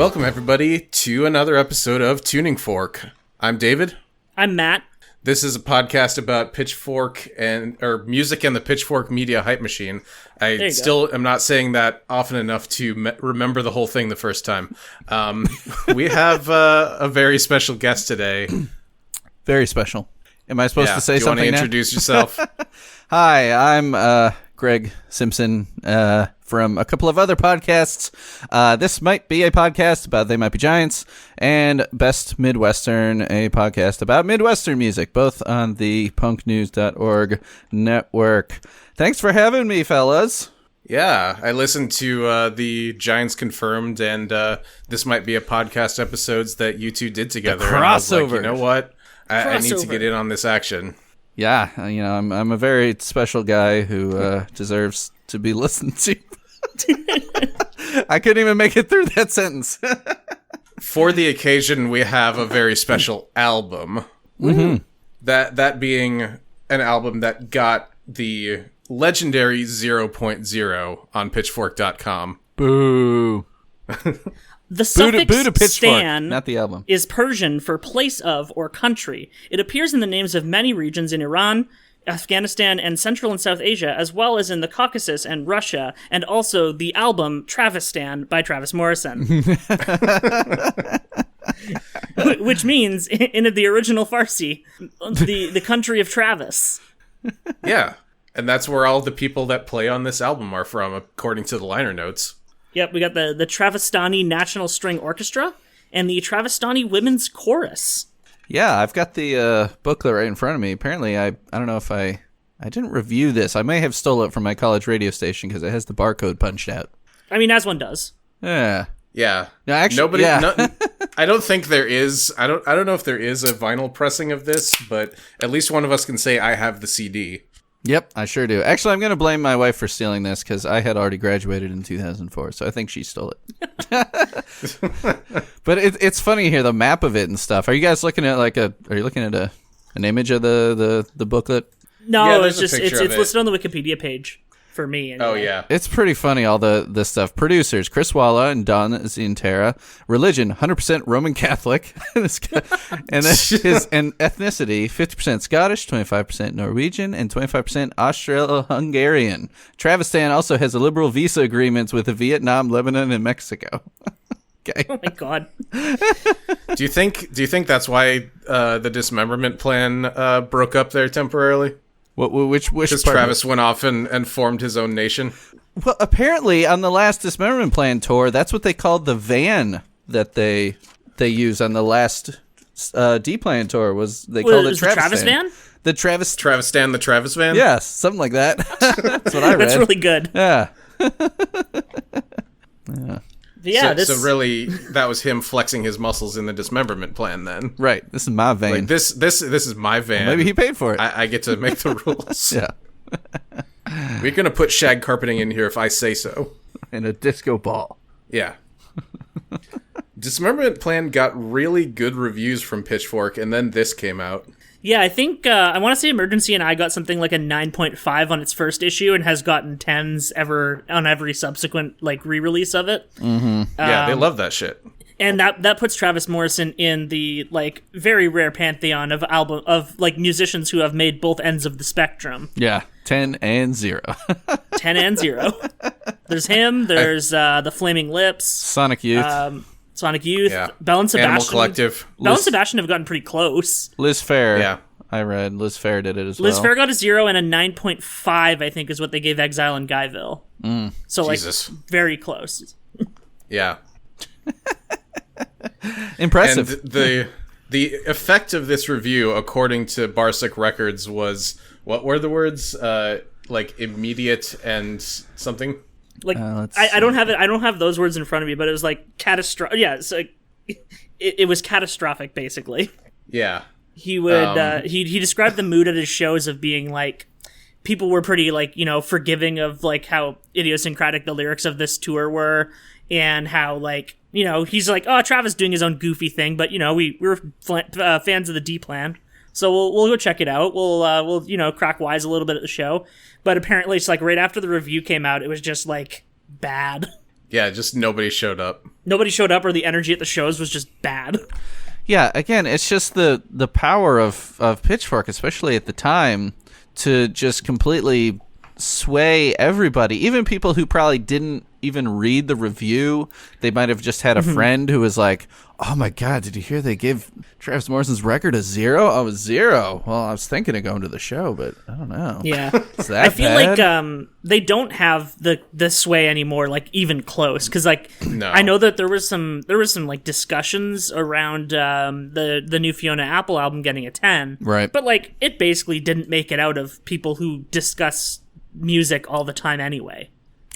Welcome, everybody, to another episode of Tuning Fork. I'm David. I'm Matt. This is a podcast about Pitchfork or music and the Pitchfork media hype machine. I still am not saying that often enough to remember the whole thing the first time. We have a very special guest today. Very special. Am I supposed to say something now? Do you want to introduce yourself? Hi, I'm Greg Simpson from a couple of other podcasts. This might be a podcast about They Might Be Giants, and Best Midwestern, a podcast about Midwestern music, both on the punknews.org network. Thanks for having me, fellas. Yeah, I listened to the Giants Confirmed and This Might Be a Podcast episodes that you two did together. The crossover. And I was like, you know what? I need to get in on this action. Yeah, you know, I'm a very special guy who deserves to be listened to. I couldn't even make it through that sentence. For the occasion, we have a very special album. Mm-hmm. That being an album that got the legendary 0.0 on Pitchfork.com. Boo. The suffix "stan" not the album. is Persian for place of or country. It appears in the names of many regions in Iran, Afghanistan, and Central and South Asia, as well as in the Caucasus and Russia, and also the album Travistan by Travis Morrison. Which means, in the original Farsi, the country of Travis. Yeah, and that's where all the people that play on this album are from, according to the liner notes. Yep, we got the Travistani National String Orchestra and the Travistani Women's Chorus. Yeah, I've got the booklet right in front of me. Apparently, I don't know if I didn't review this. I may have stole it from my college radio station because it has the barcode punched out. I mean, as one does. Yeah. Yeah. No, actually, nobody. yeah. I don't think there is. I don't know if there is a vinyl pressing of this, but at least one of us can say I have the CD. Yep, I sure do. Actually, I'm going to blame my wife for stealing this because I had already graduated in 2004, so I think she stole it. But it's funny here, the map of it and stuff. Are you guys looking at an image of the booklet? No, Yeah, it's listed on the Wikipedia page for me. Anyway. Oh, yeah. It's pretty funny, all the stuff. Producers, Chris Walla and Don Zinterra. Religion, 100% Roman Catholic. And ethnicity, 50% Scottish, 25% Norwegian, and 25% Austro-Hungarian. Travistan also has a liberal visa agreements with Vietnam, Lebanon, and Mexico. Okay. Oh my God. Do you think that's why the dismemberment plan broke up there temporarily? Which Because Travis went off and formed his own nation? Well, apparently on the last Dismemberment Plan tour, that's what they called the van that they used on the last D-Plan tour. Called it Travis the Travis van? The Travis... Travistan, the Travis van? Yes, something like that. That's what I read. That's really good. Yeah. Yeah. So really, that was him flexing his muscles in the dismemberment plan then. Right. This is my van. Like, this is my van. Maybe he paid for it. I get to make the rules. Yeah. We're going to put shag carpeting in here if I say so. And a disco ball. Yeah. Dismemberment Plan got really good reviews from Pitchfork, and then this came out. Yeah, I think, I want to say Emergency and I got something like a 9.5 on its first issue and has gotten 10s on every subsequent, re-release of it. Mm-hmm. Yeah, they love that shit. And that puts Travis Morrison in the, very rare pantheon of musicians who have made both ends of the spectrum. Yeah, 10 and 0. 10 and 0. There's him, there's the Flaming Lips. Sonic Youth. Yeah. Belle and Sebastian. Animal Collective. Belle and Sebastian have gotten pretty close. Liz Phair. Yeah. I read Liz Phair did it as well. Liz Phair got a 0 and a 9.5, I think, is what they gave Exile in Guyville. So, Jesus. very close. Yeah. Impressive. And the effect of this review, according to Barsic Records, was, what were the words? Immediate and something? I don't have it. I don't have those words in front of me, but it was catastrophic. Yeah, so it was catastrophic, basically. Yeah. He would. He described the mood at his shows of being people were pretty forgiving of how idiosyncratic the lyrics of this tour were, and how he's oh, Travis doing his own goofy thing, but we were fans of the D Plan. So we'll go check it out. We'll crack wise a little bit at the show. But apparently it's right after the review came out, it was just bad. Yeah, just nobody showed up. Nobody showed up, or the energy at the shows was just bad. Yeah, again, it's just the power of Pitchfork, especially at the time, to just completely sway everybody, even people who probably didn't even read the review. They might have just had a friend who was like, oh my god, did you hear they gave Travis Morrison's record a 0? Oh, a 0. Well, I was thinking of going to the show, but I don't know. Yeah. Is that I feel bad? like they don't have the sway anymore, like even close, because like No. I know that there was some like discussions around the new Fiona Apple album getting a 10, Right. but like it basically didn't make it out of people who discuss music all the time anyway.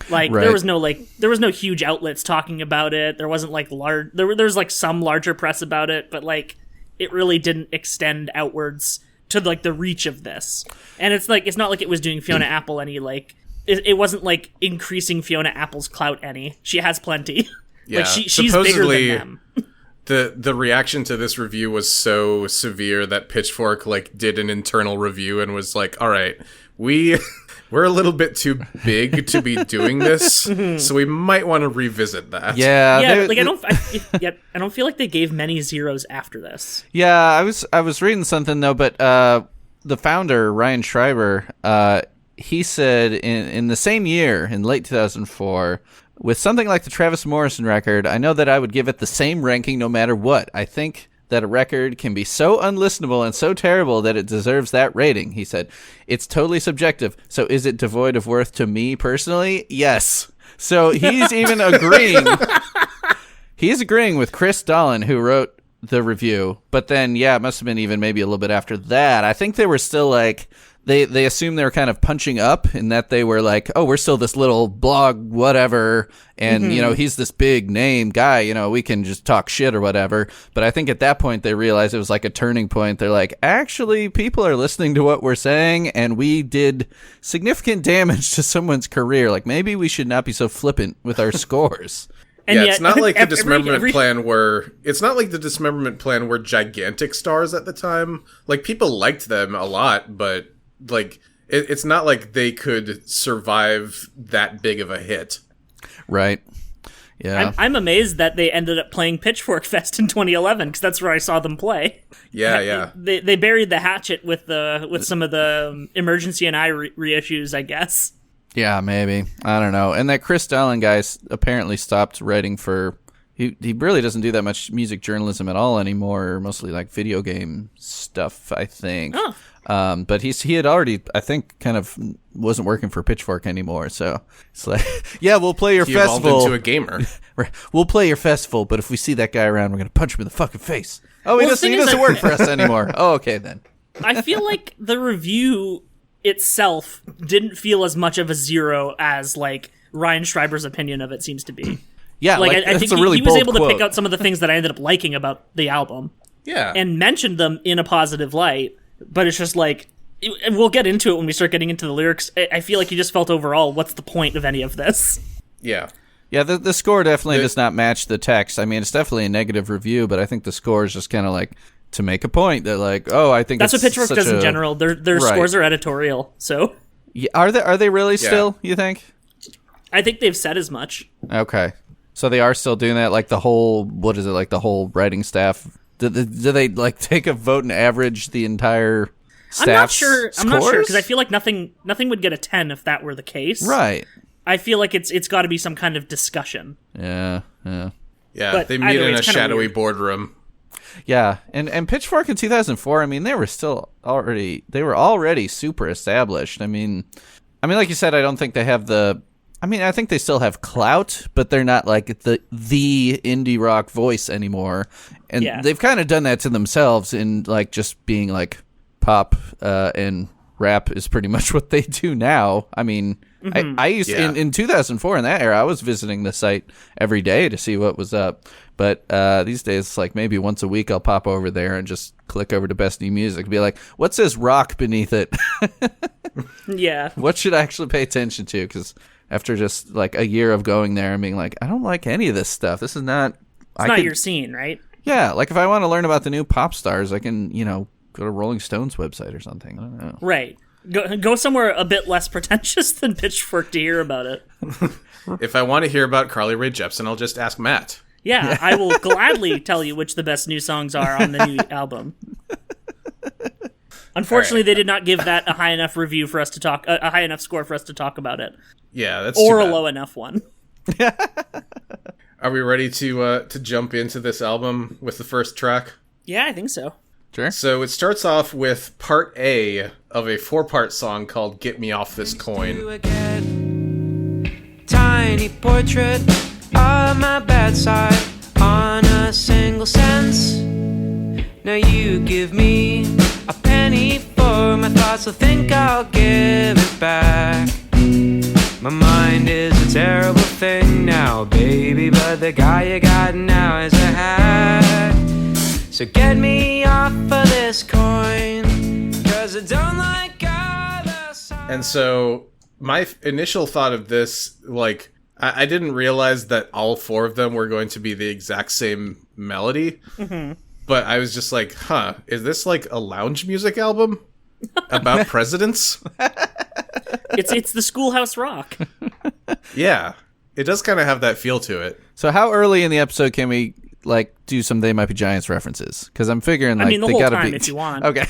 Like Right. there was no huge outlets talking about it. There wasn't like there was like some larger press about it, but like it really didn't extend outwards to like the reach of this. And it's not like it was doing Fiona Apple any like it wasn't like increasing Fiona Apple's clout any. She has plenty. Yeah. Like she's bigger than them. The reaction to this review was so severe that Pitchfork like did an internal review and was like, all right, we're a little bit too big to be doing this, so we might want to revisit that. Yeah, like I don't feel like they gave many zeros after this. Yeah, I was reading something though, but the founder Ryan Schreiber, he said in the same year, in late 2004, with something like the Travis Morrison record, I know that I would give it the same ranking no matter what. I think that a record can be so unlistenable and so terrible that it deserves that rating. He said, it's totally subjective. So is it devoid of worth to me personally? Yes. So he's even agreeing. He's agreeing with Chris Dolan, who wrote the review. But then, yeah, it must have been even maybe a little bit after that. I think they were still like, they assumed they were kind of punching up in that they were like, oh, we're still this little blog, whatever. And, you know, he's this big name guy, you know, we can just talk shit or whatever. But I think at that point they realized it was like a turning point. They're like, actually, people are listening to what we're saying, and we did significant damage to someone's career. Like, maybe we should not be so flippant with our scores. And yeah, yet, it's not like the dismemberment every plan were. It's not like the dismemberment plan were gigantic stars at the time. Like people liked them a lot, but like it's not like they could survive that big of a hit. Right. Yeah. I'm amazed that they ended up playing Pitchfork Fest in 2011 because that's where I saw them play. Yeah. They buried the hatchet with some of the Emergency and I reissues, I guess. Yeah, maybe. I don't know. And that Chris Dolan guy apparently stopped writing for... He really doesn't do that much music journalism at all anymore, mostly like video game stuff, I think. Oh. But he had already, I think, kind of wasn't working for Pitchfork anymore, so it's like, yeah, we'll play your He festival. evolved into a gamer. We'll play your festival, but if we see that guy around, we're going to punch him in the fucking face. Oh, he Well, doesn't work for us anymore. Oh, okay, then. I feel like the review itself didn't feel as much of a zero as like Ryan Schreiber's opinion of it seems to be. Yeah, like I that's think a really he was bold able quote. to pick out some of the things that I ended up liking about the album. Yeah. And mentioned them in a positive light, but it's just like, and we'll get into it when we start getting into the lyrics. I feel like he just felt overall, what's the point of any of this? Yeah. Yeah, the score definitely does not match the text. I mean, it's definitely a negative review, but I think the score is just kind of like to make a point that like, oh, I think that's what it's Pitchfork does in general. Their Right. scores are editorial, so Yeah, are they really still? You think? I think they've said as much. Okay, so they are still doing that. Like the whole like the whole writing staff. Do they like take a vote and average the entire staff's I'm not sure scores? because I feel like nothing would get a 10 if that were the case. Right. I feel like it's got to be some kind of discussion. Yeah. Yeah. But They meet either way, in a it's kinda shadowy weird. boardroom. Yeah, and Pitchfork in 2004, I mean, they were already super established. I mean, like you said, I don't think they have I think they still have clout, but they're not like the indie rock voice anymore. And they've kind of done that to themselves in like just being like pop and rap is pretty much what they do now. I mean, I used in 2004 in that era, I was visiting the site every day to see what was up. But these days, it's like maybe once a week I'll pop over there and just click over to Best New Music and be like, what says rock beneath it? Yeah. What should I actually pay attention to? Because after just like a year of going there and being like, I don't like any of this stuff. This is not... It's not your scene, right? Yeah, like if I want to learn about the new pop stars, I can, go to Rolling Stone's website or something. I don't know. Right. Go somewhere a bit less pretentious than Pitchfork to hear about it. If I want to hear about Carly Rae Jepsen, I'll just ask Matt. Yeah, I will gladly tell you which the best new songs are on the new album. Unfortunately, they did not give that a high enough review for us to talk, a high enough score for us to talk about it. Yeah, that's or too a bad. low enough one. Are we ready to jump into this album with the first track? Yeah, I think so. Sure. So it starts off with part A of a 4-part song called "Get Me Off This Coin." Tiny portrait of my bedside on a single sense. Now you give me a penny for my thoughts, so think I'll give it back. My mind is a terrible thing now, baby, but the guy you got now is a hack. So get me off of this coin, 'cause I don't like other sides. And so my initial thought of this, like, I didn't realize that all 4 of them were going to be the exact same melody. Mm-hmm. But I was just like, is this like a lounge music album about presidents? It's the Schoolhouse Rock. Yeah, it does kind of have that feel to it. So how early in the episode can we like do some They Might Be Giants references? Because I'm figuring like I mean, the they whole gotta time be if you want. Okay.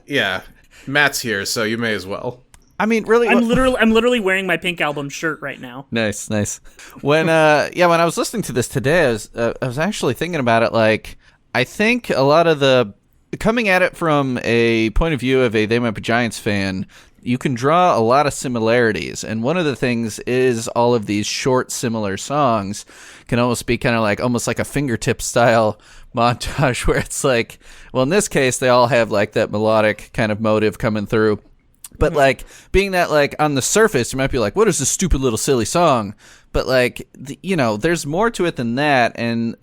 Yeah, Matt's here, so you may as well. I mean, really, I'm literally wearing my Pink Album shirt right now. Nice. When when I was listening to this today, I was actually thinking about it. Like, I think a lot of the coming at it from a point of view of a They Might Be Giants fan, you can draw a lot of similarities, and one of the things is all of these short, similar songs can almost be kind of like almost like a fingertip style montage, where it's like, well, in this case, they all have like that melodic kind of motive coming through. But, like, being that, like, on the surface, you might be like, what is this stupid little silly song? But, like, there's more to it than that, and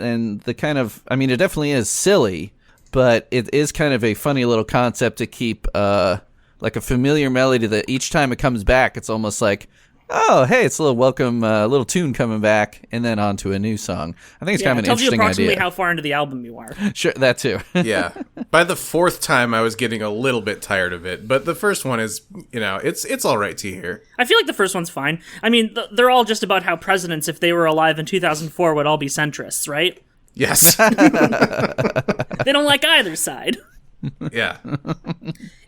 the kind of, I mean, it definitely is silly, but it is kind of a funny little concept to keep, like, a familiar melody that each time it comes back, it's almost like, oh, hey, it's a little welcome, little tune coming back, and then on to a new song. I think it's kind of an interesting idea. It tells you approximately how far into the album you are. Sure, that too. Yeah. By the 4th time, I was getting a little bit tired of it, but the first one is, it's all right to hear. I feel like the first one's fine. I mean, they're all just about how presidents, if they were alive in 2004, would all be centrists, right? Yes. They don't like either side. Yeah.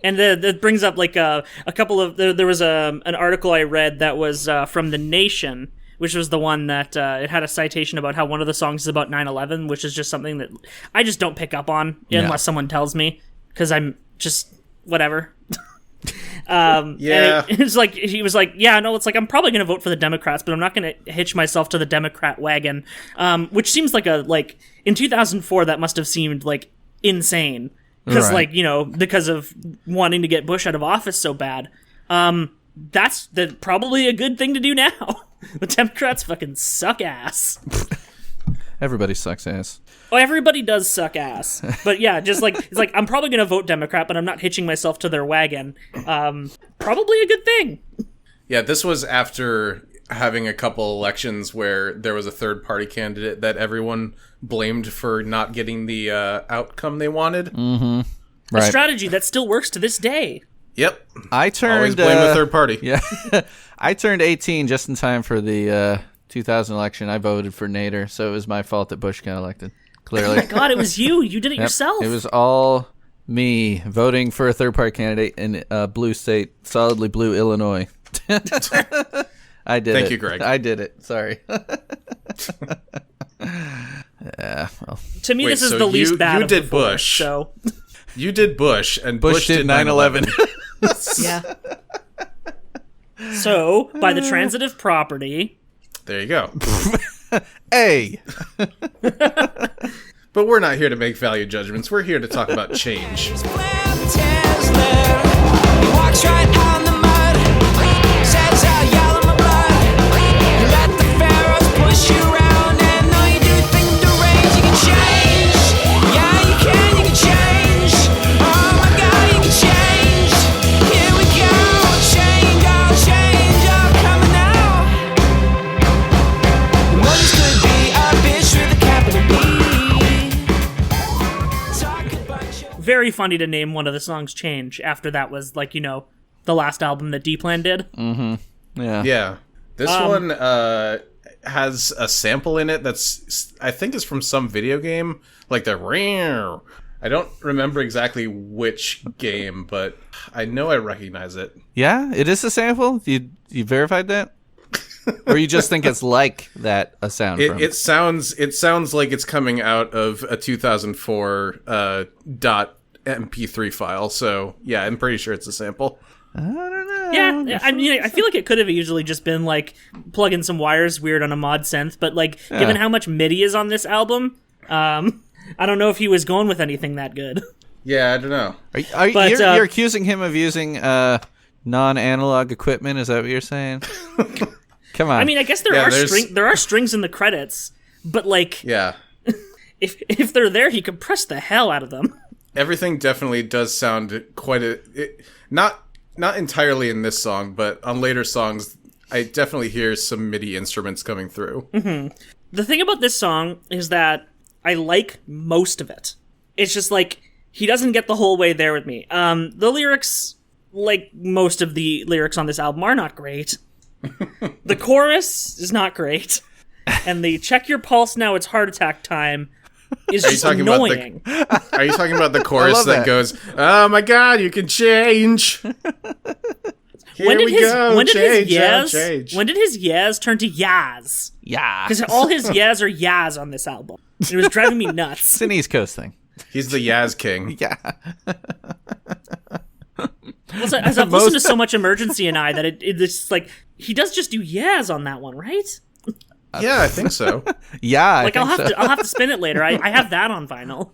And that brings up like a couple of there was an article I read that was from The Nation, which was the one that it had a citation about how one of the songs is about 9/11, which is just something that I just don't pick up on unless someone tells me, because I'm just whatever. Yeah. It's like he was like, yeah, no, it's like I'm probably gonna vote for the Democrats, but I'm not gonna hitch myself to the Democrat wagon, which seems like in 2004 that must have seemed like insane. Because, Right. because of wanting to get Bush out of office so bad. That's probably a good thing to do now. The Democrats fucking suck ass. Everybody sucks ass. Oh, everybody does suck ass. But yeah, just like, it's like, I'm probably going to vote Democrat, but I'm not hitching myself to their wagon. Probably a good thing. Yeah, this was after having a couple elections where there was a third-party candidate that everyone blamed for not getting the outcome they wanted. Mm-hmm. Right. A strategy that still works to this day. Yep. I turned always blame a third party. Yeah. I turned 18 just in time for the 2000 election. I voted for Nader, so it was my fault that Bush got elected. Clearly. Oh my god, it was you. You did it yourself. It was all me voting for a third-party candidate in blue state, solidly blue Illinois. I did it. Thank you, Greg. I did it. Sorry. Yeah. Well. To me, this is the least bad. You did Bush. So you did Bush, and Bush did 9/11. Yeah. So by the transitive property. There you go. Hey. But we're not here to make value judgments. We're here to talk about change. Very funny to name one of the songs Change after that was, like, you know, the last album that D-Plan did. Mm-hmm. Yeah. Yeah. This one has a sample in it that's, I think, is from some video game. Like the ring. I don't remember exactly which game, but I know I recognize it. Yeah, it is a sample? You verified that? Or you just think it's like that a sound from it sounds like it's coming out of a 2004 .mp3 file. So, yeah, I'm pretty sure it's a sample. I don't know. Yeah, I mean, I feel like it could have easily just been, like, plug in some wires weird on a mod synth, but, like, given how much MIDI is on this album, I don't know if he was going with anything that good. Yeah, I don't know. You're accusing him of using non-analog equipment? Is that what you're saying? Come on. I mean, I guess there are strings in the credits, but, like, yeah, if they're there, he could press the hell out of them. Everything definitely does sound quite not entirely in this song, but on later songs, I definitely hear some MIDI instruments coming through. Mm-hmm. The thing about this song is that I like most of it. It's just like, he doesn't get the whole way there with me. The lyrics, like most of the lyrics on this album, are not great. The chorus is not great. And the check your pulse now, it's heart attack time is just annoying. Are you talking about the chorus that goes, oh my god, you can change. When did his yas turn to yas? Yeah. Because all his yas are yas on this album. It was driving me nuts. It's an East Coast thing. He's the Yaz King. Yeah. As I've listened to so much Emergency and I that it's like, he does just do yas on that one, right? Yeah, I think so. Yeah, I'll have to spin it later. I have that on vinyl.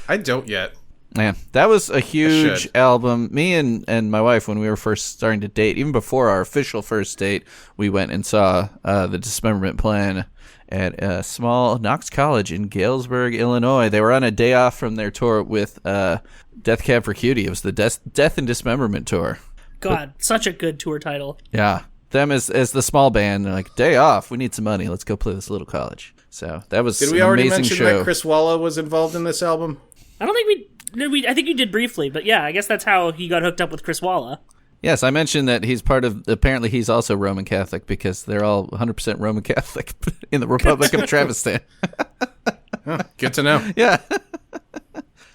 I don't yet. Man, that was a huge album. Me and my wife, when we were first starting to date, even before our official first date, we went and saw the Dismemberment Plan at a small Knox College in Galesburg, Illinois. They were on a day off from their tour with Death Cab for Cutie. It was the Death and Dismemberment Tour. God, such a good tour title. Yeah. Them as the small band, they're like, day off, we need some money. Let's go play this little college. So that was Did we already mention that Chris Walla was involved in this album? I don't think I think you did briefly, but yeah, I guess that's how he got hooked up with Chris Walla. Yes, I mentioned that he's apparently he's also Roman Catholic because they're all 100% Roman Catholic in the Republic of Travistan. Oh, good to know. Yeah.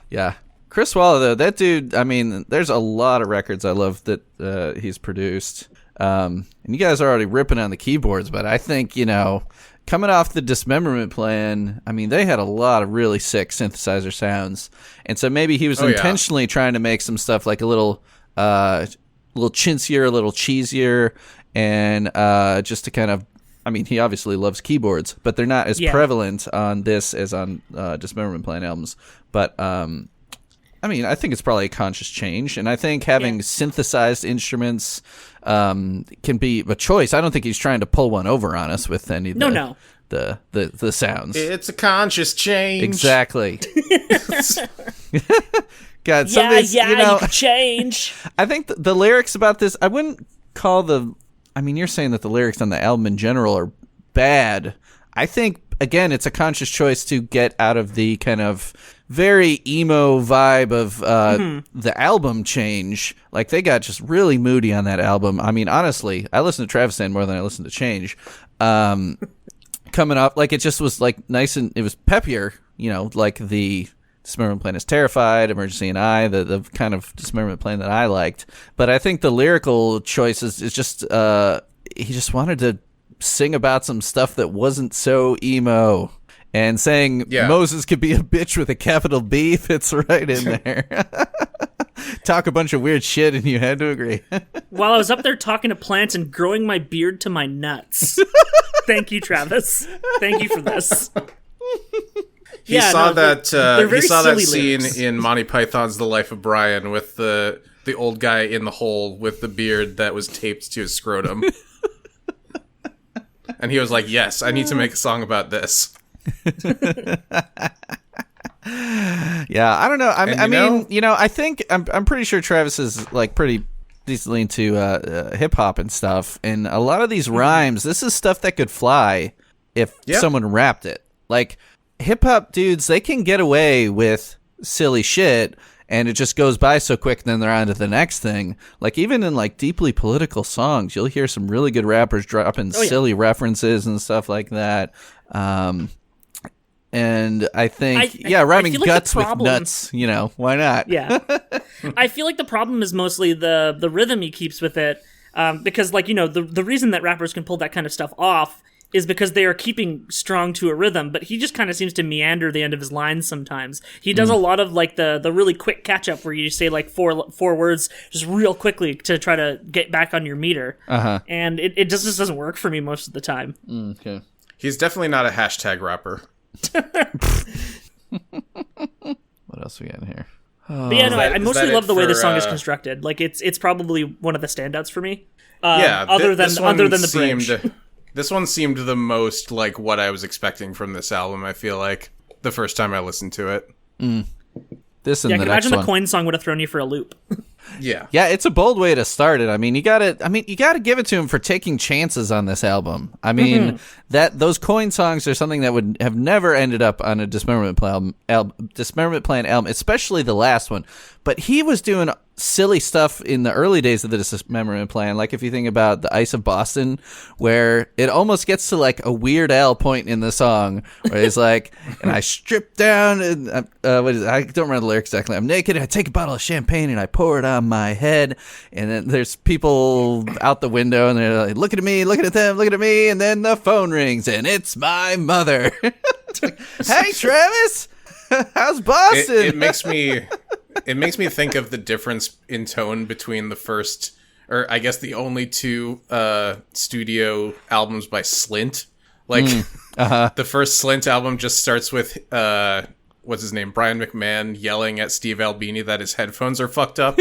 Yeah. Chris Walla, though, that dude, I mean, there's a lot of records I love that he's produced. And you guys are already ripping on the keyboards, but I think, you know, coming off the Dismemberment Plan, I mean, they had a lot of really sick synthesizer sounds. And so maybe he was intentionally trying to make some stuff like a little chintzier, a little cheesier, and just to kind of, I mean, he obviously loves keyboards, but they're not as prevalent on this as on Dismemberment Plan albums. But, I mean, I think it's probably a conscious change, and I think having synthesized instruments can be a choice. I don't think he's trying to pull one over on us with any of the sounds. It's a conscious change. Exactly. God, you can change. I think the lyrics about this, I wouldn't call I mean, you're saying that the lyrics on the album in general are bad. I think, again, it's a conscious choice to get out of the kind of very emo vibe of the album Change. Like, they got just really moody on that album. I mean, honestly, I listen to Travistan more than I listen to Change. Coming up, like, it just was, like, nice and it was peppier, you know, like the Dismemberment Plan is Terrified, Emergency and I, the kind of Dismemberment Plan that I liked. But I think the lyrical choices is just, he just wanted to sing about some stuff that wasn't so emo. And saying Moses could be a bitch with a capital B fits right in there. Talk a bunch of weird shit and you had to agree. While I was up there talking to plants and growing my beard to my nuts. Thank you, Travis. Thank you for this. He saw that scene lyrics. in Monty Python's The Life of Brian with the old guy in the hole with the beard that was taped to his scrotum. And he was like, yes, I need to make a song about this. Yeah, I don't know. I mean, you know, I think I'm pretty sure Travis is like pretty decently into hip hop and stuff, and a lot of these rhymes, this is stuff that could fly if someone rapped it. Like, hip hop dudes, they can get away with silly shit, and it just goes by so quick, and then they're on to the next thing. Like, even in, like, deeply political songs, you'll hear some really good rappers dropping silly references and stuff like that. And I think, rhyming like guts with nuts, why not? Yeah. I feel like the problem is mostly the rhythm he keeps with it, because, like, the reason that rappers can pull that kind of stuff off is because they are keeping strong to a rhythm, but he just kind of seems to meander the end of his lines sometimes. He does a lot of, like, the really quick catch-up where you say, like, four words just real quickly to try to get back on your meter. And it just doesn't work for me most of the time. Okay. He's definitely not a hashtag rapper. What else we got in here? But yeah, no, I mostly love the way the song is constructed. Like, it's probably one of the standouts for me. Other than the bridge. This one seemed the most like what I was expecting from this album, I feel like, the first time I listened to it. This and the next imagine one. The coin song would have thrown you for a loop. Yeah, it's a bold way to start it. I mean, you gotta give it to him for taking chances on this album. I mean, that those coin songs are something that would have never ended up on a Dismemberment Plan album, especially the last one. But he was doing silly stuff in the early days of the Dismemberment Plan, like if you think about The Ice of Boston, where it almost gets to like a Weird Al point in the song, where he's like, and I strip down, and I don't remember the lyrics exactly. I'm naked, and I take a bottle of champagne, and I pour it on my head, and then there's people out the window, and they're like, looking at me, looking at them, looking at me, and then the phone rings, and it's my mother. Like, hey, Travis, how's Boston? It makes me think of the difference in tone between the first, or I guess the only two studio albums by Slint. Like, the first Slint album just starts with, what's his name, Brian McMahon yelling at Steve Albini that his headphones are fucked up.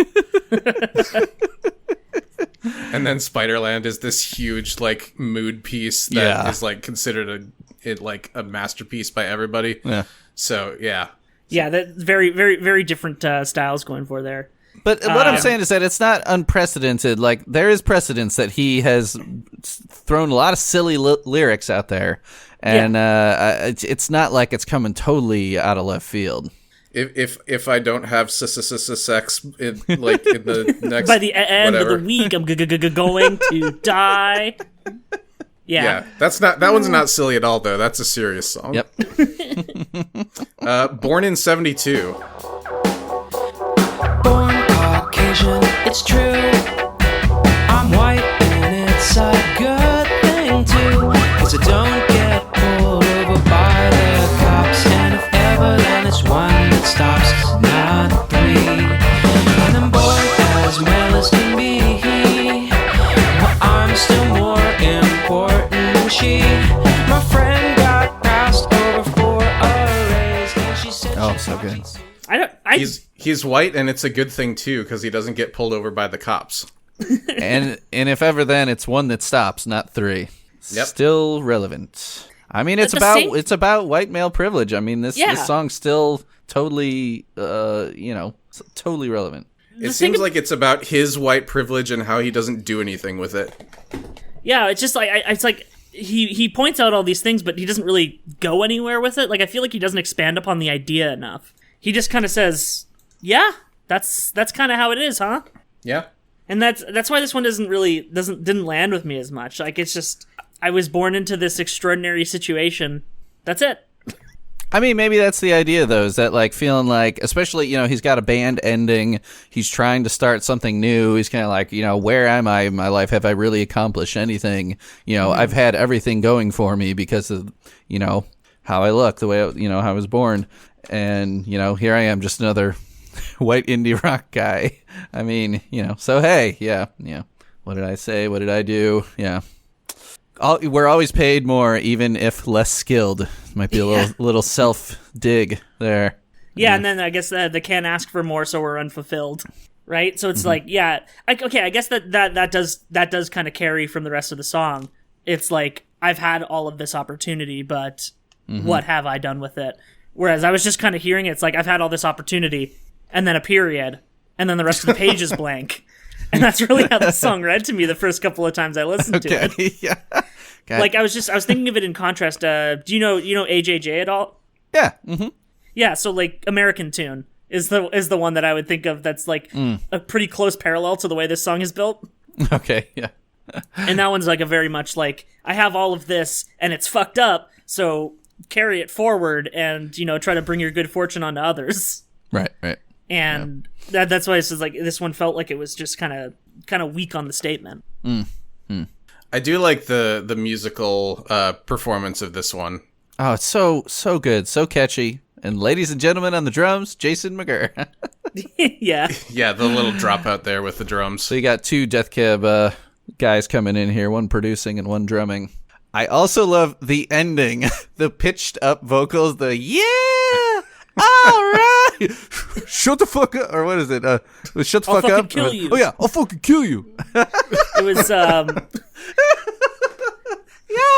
And then Spiderland is this huge, like, mood piece that is, like, considered a masterpiece by everybody. Yeah. So, yeah. Yeah, that very, very, very different styles going for there. But what I'm saying is that it's not unprecedented. Like, there is precedence that he has thrown a lot of silly lyrics out there, and it's not like it's coming totally out of left field. If I don't have sex in the next by the end of the week, I'm going to die. Yeah, that one's not silly at all, though. That's a serious song. Yep. Born in 72. Born Caucasian, it's true. I'm white and it's a good thing too, 'cause I don't get pulled over by the cops, and if ever then it's one that stops, not three. And I'm born as male as can be, but I'm still more important than she. My friend got passed over for a raise, and she said so good. He's white, and it's a good thing too, because he doesn't get pulled over by the cops. and if ever then, it's one that stops, not three. Yep. Still relevant. I mean, it's about white male privilege. I mean, this song's still totally totally relevant. It seems like it's about his white privilege and how he doesn't do anything with it. Yeah, it's just like it's like he points out all these things, but he doesn't really go anywhere with it. Like, I feel like he doesn't expand upon the idea enough. He just kind of says, "Yeah, that's kind of how it is, huh?" Yeah, and that's why this one didn't land with me as much. Like, it's just, I was born into this extraordinary situation. That's it. I mean, maybe that's the idea, though, is that, like, feeling like, especially, he's got a band ending, he's trying to start something new, he's kind of like, where am I in my life? Have I really accomplished anything? I've had everything going for me because of, how I look, the way, how I was born, and, here I am, just another white indie rock guy. I mean, so hey, yeah. What did I say? What did I do? Yeah. We're always paid more, even if less skilled. Might be a little self-dig there. Yeah, and then I guess they can't ask for more, so we're unfulfilled, right? So it's like, I guess that does kind of carry from the rest of the song. It's like, I've had all of this opportunity, but what have I done with it? Whereas I was just kind of hearing it, it's like, I've had all this opportunity, and then a period, and then the rest of the page is blank. And that's really how the song read to me the first couple of times I listened to it. Yeah. Okay. Like, I was thinking of it in contrast. Do you know AJJ at all? Yeah. Mm-hmm. Yeah. So, like, American Tune. is the one that I would think of that's like a pretty close parallel to the way this song is built. Okay, yeah. And that one's like a very much like, I have all of this and it's fucked up, so carry it forward and, you know, try to bring your good fortune onto others. Right. And that's why it's just like, this one felt like it was just kind of weak on the statement. I do like the musical performance of this one. Oh, it's so good, so catchy. And ladies and gentlemen, on the drums, Jason McGurr. Yeah. Yeah, the little dropout there with the drums. So you got two Death Cab guys coming in here, one producing and one drumming. I also love the ending, the pitched up vocals, the yeah, all right, shut the fuck up, or what is it? Shut the I'll fuck up. kill you. Oh yeah, I'll fucking kill you. It was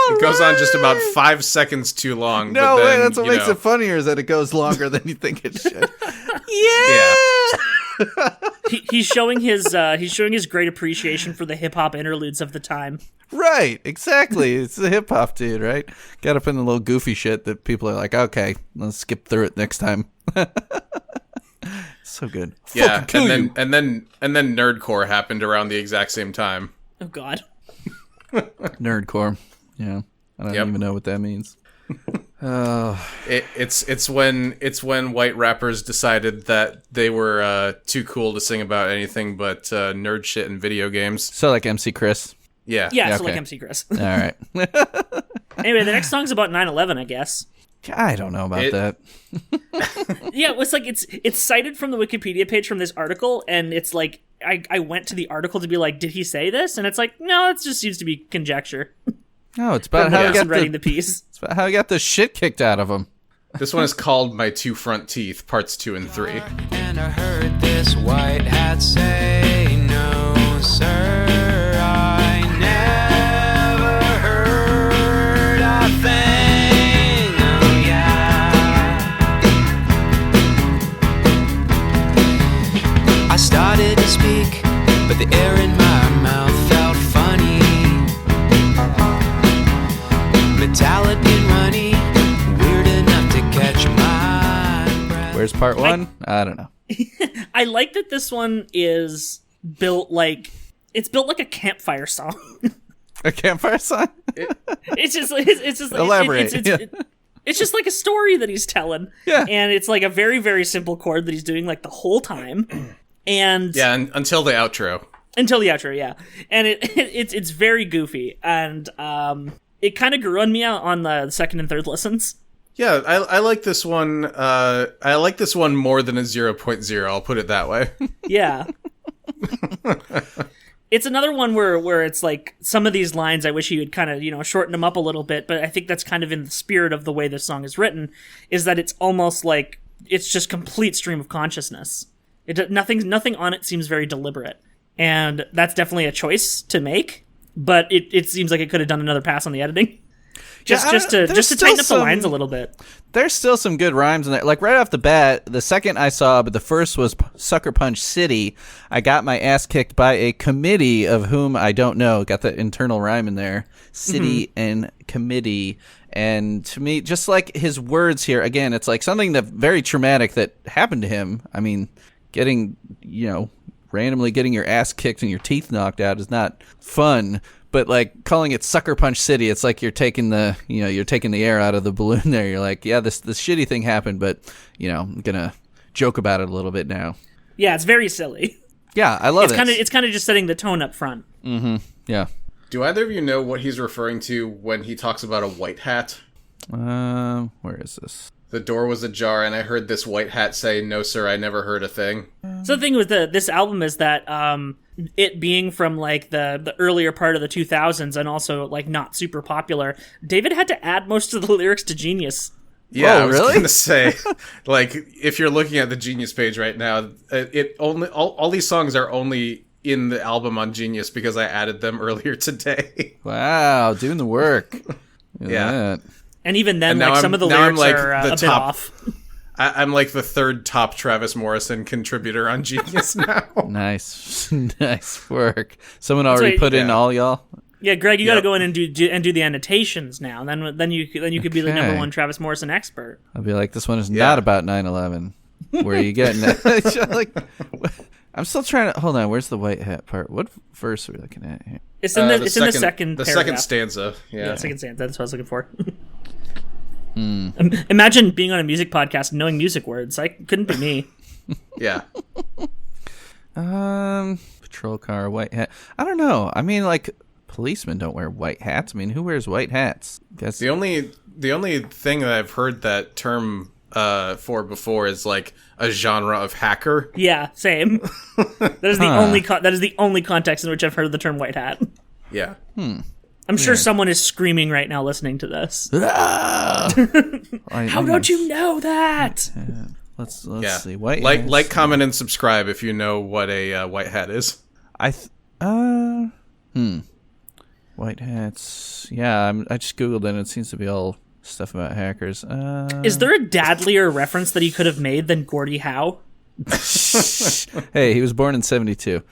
It goes on just about 5 seconds too long. No but way, then, that's what makes it funnier, is that it goes longer than you think it should. Yeah. he's showing his great appreciation for the hip hop interludes of the time. Right, exactly. It's the hip hop dude, right? Got up in the little goofy shit that people are like, okay, let's skip through it next time. So good. Yeah, and then Nerdcore happened around the exact same time. Oh God. Nerdcore. Yeah, I don't even know what that means. It's when white rappers decided that they were too cool to sing about anything but nerd shit and video games. So like MC Chris. Yeah. Yeah, so okay. like MC Chris. All right. Anyway, the next song's about 9/11, I guess. I don't know about that. Yeah, it's like it's cited from the Wikipedia page from this article, and it's like I went to the article to be like, did he say this? And it's like, no, it just seems to be conjecture. No, it's about how he got writing the piece. It's about how he got the shit kicked out of him. This one is called My Two Front Teeth, parts 2 and 3. And I heard this white hat say, no, sir, I never heard a thing. Oh, yeah. I started to speak, but the air in my mouth felt funny. Metallic and runny, weird enough to catch my breath. Where's part 1? I don't know. I like that this one is built like a campfire song. A campfire song? It's just Elaborate. It's just like a story that he's telling. Yeah. And it's like a very, very simple chord that he's doing like the whole time. And Yeah, until the outro. until the outro, yeah. And it's very goofy, and it kind of grew on me out on the second and third listens. Yeah, I like this one. I like this one more than a 0.0. I'll put it that way. Yeah. It's another one where it's like some of these lines I wish he would kind of, shorten them up a little bit, but I think that's kind of in the spirit of the way this song is written, is that it's almost like it's just complete stream of consciousness. Nothing on it seems very deliberate. And that's definitely a choice to make, but it seems like it could have done another pass on the editing. Just to tighten up the lines a little bit. There's still some good rhymes in there. Like right off the bat, the second I saw, but the first was Sucker Punch City, I got my ass kicked by a committee of whom I don't know. Got the internal rhyme in there. City and committee. And to me, just like his words here, again, it's like something that very traumatic that happened to him. I mean, randomly getting your ass kicked and your teeth knocked out is not fun. But like calling it Sucker Punch City, it's like you're taking the air out of the balloon there. You're like, yeah, this shitty thing happened, but I'm gonna joke about it a little bit now. Yeah, it's very silly. Yeah, I love it. It's kind of just setting the tone up front. Mm-hmm. Yeah. Do either of you know what he's referring to when he talks about a white hat? Where is this? The door was ajar, and I heard this white hat say, "No, sir, I never heard a thing." So the thing with this album is that it being from like the earlier part of the 2000s and also like not super popular, David had to add most of the lyrics to Genius. Yeah, Oh, I was really? gonna say, like, if you're looking at the Genius page right now, all these songs are only in the album on Genius because I added them earlier today. Wow, doing the work. Look at Yeah. that. And even then, And like some of the lyrics are a bit off. I'm like the third top Travis Morrison contributor on Genius now. Nice, nice work. Someone already put in all y'all. Yeah, Greg, you got to go in and do the annotations now. Then you could be the Okay. number one Travis Morrison expert. I'll be like, this one is not about 9/11. Where are you getting that? Like, I'm still trying to hold on. Where's the white hat part? What verse are we looking at here? It's in the second the paragraph. second stanza. Yeah, second stanza. That's what I was looking for. Imagine being on a music podcast and knowing music words. I couldn't be me. Yeah. Patrol car, white hat. I don't know. I mean, like, policemen don't wear white hats. I mean, who wears white hats? Guess the only thing that I've heard that term for before is like a genre of hacker. Yeah, same. That is the only context in which I've heard the term white hat. Yeah. I'm sure someone is screaming right now listening to this. How don't you know that? Let's see. White like, comment, and subscribe if you know what a white hat is. White hats. Yeah, I just googled it and it seems to be all stuff about hackers. Is there a dadlier reference that he could have made than Gordie Howe? Hey, he was born in 1972.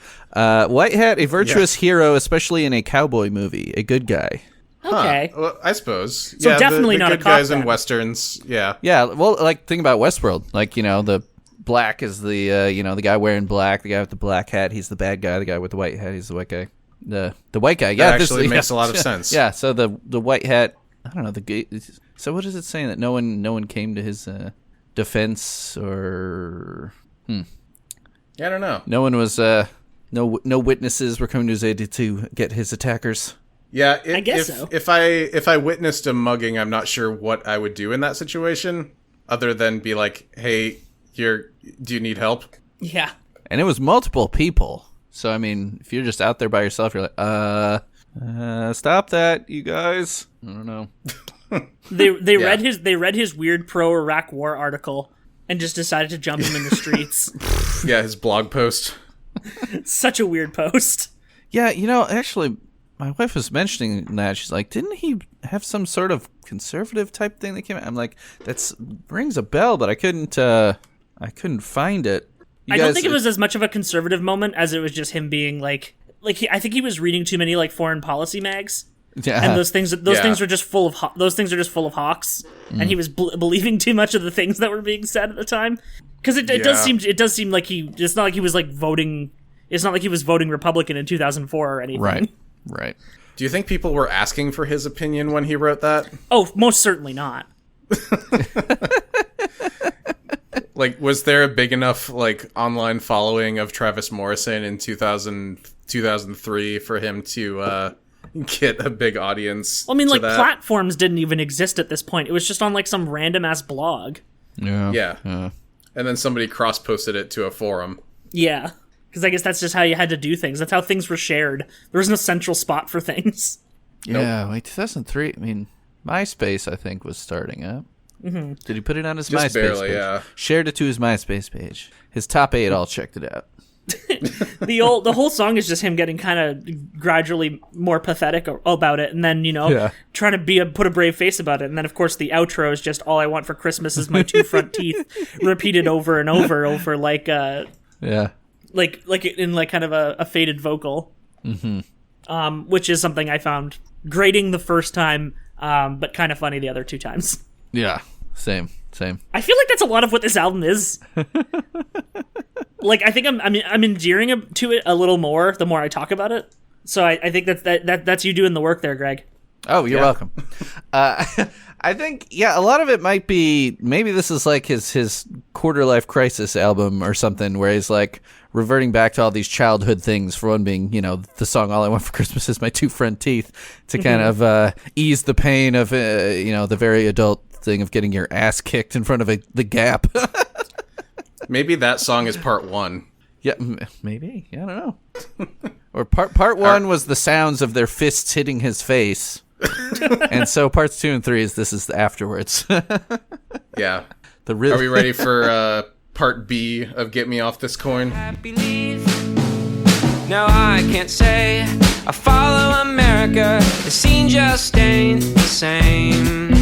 White hat, a virtuous hero, especially in a cowboy movie. A good guy. Okay. Well, I suppose. So definitely the not good a cop guys then. in westerns. Yeah. Yeah, well, like, think about Westworld. Like, the black is the, the guy wearing black, the guy with the black hat, he's the bad guy. The guy with the white hat, he's the white guy. The white guy, yeah. That actually makes a lot of sense. Yeah, so the white hat, I don't know, so what is it saying? That no one came to his defense, or... Yeah, I don't know. No one was, no witnesses were coming to his aid to get his attackers. Yeah, I guess so. If I witnessed a mugging, I'm not sure what I would do in that situation, other than be like, "Hey, do you need help?" Yeah. And it was multiple people, so I mean, if you're just out there by yourself, you're like, stop that, you guys. I don't know. They read his weird pro-Iraq war article and just decided to jump him in the streets. Yeah, his blog post. Such a weird post. Yeah, actually, my wife was mentioning that. She's like, didn't he have some sort of conservative type thing that came out? I'm like, that rings a bell, but I couldn't find it. I don't think it was as much of a conservative moment as it was just him being like I think he was reading too many like foreign policy mags. Yeah. And those things are just full of those things are just full of hawks, and he was believing too much of the things that were being said at the time. Because it does seem like it's not like he was like voting. It's not like he was voting Republican in 2004 or anything. Right. Do you think people were asking for his opinion when he wrote that? Oh, most certainly not. Like, was there a big enough like online following of Travis Morrison in 2003 for him to get a big audience? Well, I mean, like, that? platforms didn't even exist at this point. It was just on like some random ass blog. Yeah. And then somebody cross-posted it to a forum. Yeah. Because I guess that's just how you had to do things. That's how things were shared. There was no central spot for things. Yeah, like 2003, I mean, MySpace, I think, was starting up. Mm-hmm. Did he put it on his Just MySpace barely, page? yeah. Shared it to his MySpace page. His top 8 all checked it out. The whole song is just him getting kind of gradually more pathetic about it, and then trying to put a brave face about it, and then of course the outro is just "All I want for Christmas is my 2 front teeth," repeated over and over like like in like kind of a faded vocal, which is something I found grating the first time, but kind of funny the other 2 times. Yeah, same. I feel like that's a lot of what this album is. Like, I think I'm endearing to it a little more the more I talk about it. So I think that's you doing the work there, Greg. Oh, you're welcome. I think, a lot of it might be, maybe this is like his quarter life crisis album or something, where he's like reverting back to all these childhood things. For one being, the song "All I Want for Christmas Is My 2 Front Teeth," to kind of ease the pain of the very adult thing of getting your ass kicked in front of the Gap. Maybe that song is part 1. Yeah, maybe. I don't know. Or part 1 was the sounds of their fists hitting his face. And so parts 2 and 3 is afterwards. Yeah. Are we ready for part B of Get Me Off This Coin? No, I can't say I follow America. The scene just ain't the same.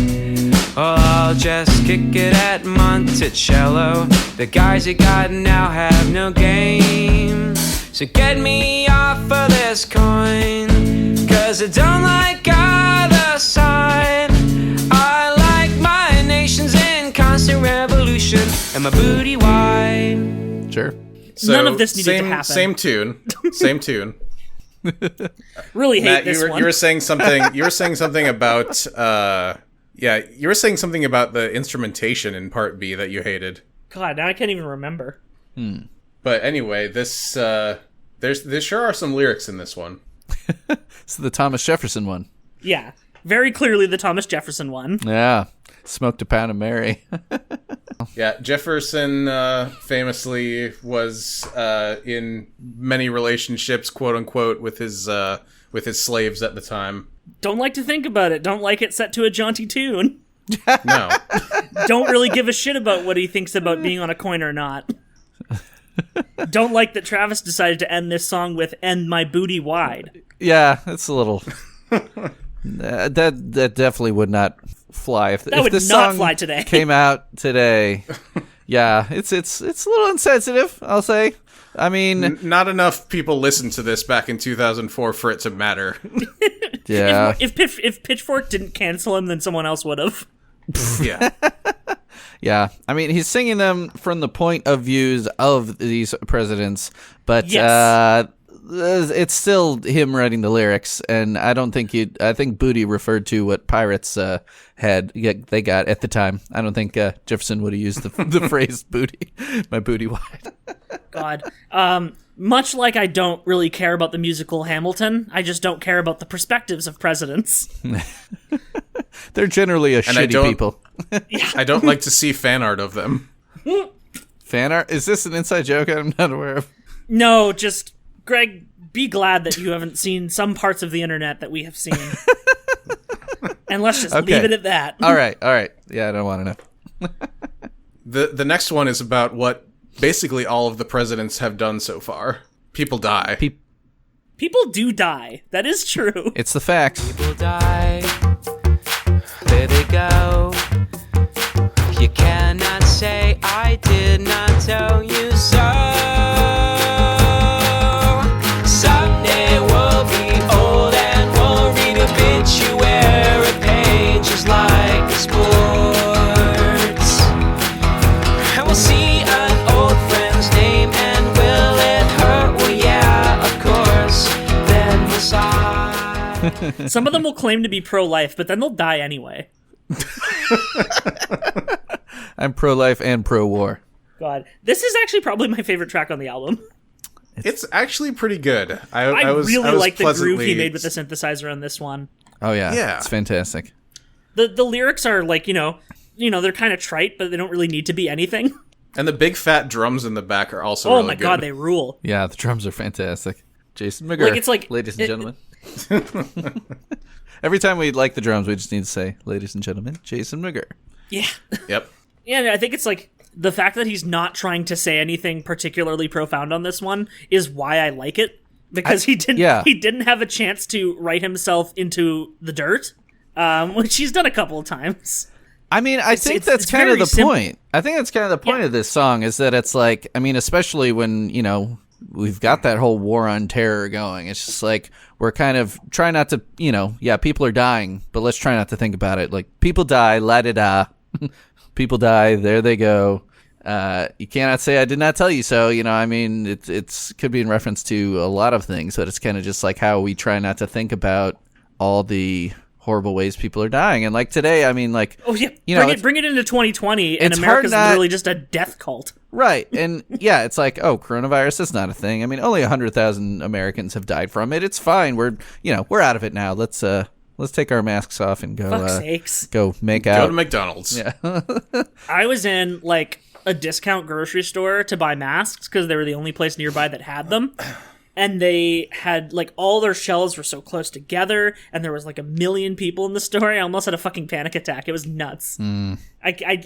Well, I'll just kick it at Monticello. The guys that got now have no game. So get me off of this coin, 'cause I don't like either side. I like my nation's in constant revolution, and and my booty wide. Sure. So None of this needed to happen. Same tune. Same tune. Really hate Matt, this one. you were saying something. You were saying something about. You were saying something about the instrumentation in Part B that you hated. God, now I can't even remember. But anyway, there sure are some lyrics in this one. It's the Thomas Jefferson one. Yeah, very clearly the Thomas Jefferson one. Yeah. Smoked a pound of Mary. Yeah, Jefferson famously was in many relationships, quote unquote, with his slaves at the time. Don't like to think about it. Don't like it set to a jaunty tune. No. Don't really give a shit about what he thinks about being on a coin or not. Don't like that Travis decided to end this song with "And my booty wide." Yeah, it's a little. That definitely would not fly if would this not song fly today. came out today. Yeah, it's a little insensitive, I'll say. I mean, not enough people listened to this back in 2004 for it to matter. yeah. If Pitchfork didn't cancel him, then someone else would have. Yeah. Yeah, I mean, he's singing them from the point of views of these presidents, but Yes. It's still him writing the lyrics, and I don't think I think Booty referred to what pirates they got at the time. I don't think Jefferson would have used the phrase "booty," my booty wide. God. Much like I don't really care about the musical Hamilton, I just don't care about the perspectives of presidents. They're generally shitty people. I don't like to see fan art of them. Fan art? Is this an inside joke I'm not aware of? No, just, Greg, be glad that you haven't seen some parts of the internet that we have seen. And let's just leave it at that. All right. Yeah, I don't want to know. The next one is about what basically all of the presidents have done so far. People die. People do die. That is true. It's the fact. People die, there they go. You cannot say I did not tell you so. Someday we'll be old and we'll read obituary pages like sports. And we'll see an old friend's name and will it hurt? Well, yeah, of course. Then we'll sigh. Some of them will claim to be pro-life, but then they'll die anyway. I'm pro-life and pro-war. God. This is actually probably my favorite track on the album. It's actually pretty good. I really like the groove he pleasantly- made with the synthesizer on this one. Oh, yeah. Yeah. It's fantastic. The lyrics are like, they're kind of trite, but they don't really need to be anything. And the big fat drums in the back are also Oh really my good. God, they rule. Yeah, the drums are fantastic. Jason McGurr, Like, it's like- ladies and gentlemen. Every time we like the drums, we just need to say, ladies and gentlemen, Jason McGurr. Yeah. Yep. Yeah, I think it's like the fact that he's not trying to say anything particularly profound on this one is why I like it. Because he didn't have a chance to write himself into the dirt, which he's done a couple of times. I mean, I think that's kind of the point. I think that's kind of the point of this song is that it's like, I mean, especially when, we've got that whole war on terror going. It's just like, we're kind of trying not to, people are dying, but let's try not to think about it. Like, people die, la-da-da. People die, there they go. You cannot say I did not tell you so. I mean, it's could be in reference to a lot of things, but it's kind of just like how we try not to think about all the horrible ways people are dying. And like today, I mean, like, oh yeah, bring it into 2020, and America's literally just a death cult. Right, and yeah, it's like, oh, coronavirus is not a thing. I mean, only 100,000 Americans have died from it. It's fine. We're out of it now. Let's take our masks off and go. Fuck's sakes. Go make out. Go to McDonald's. Yeah. I was in like a discount grocery store to buy masks because they were the only place nearby that had them. And they had, like, all their shelves were so close together, and there was, like, 1 million people in the store. I almost had a fucking panic attack. It was nuts. I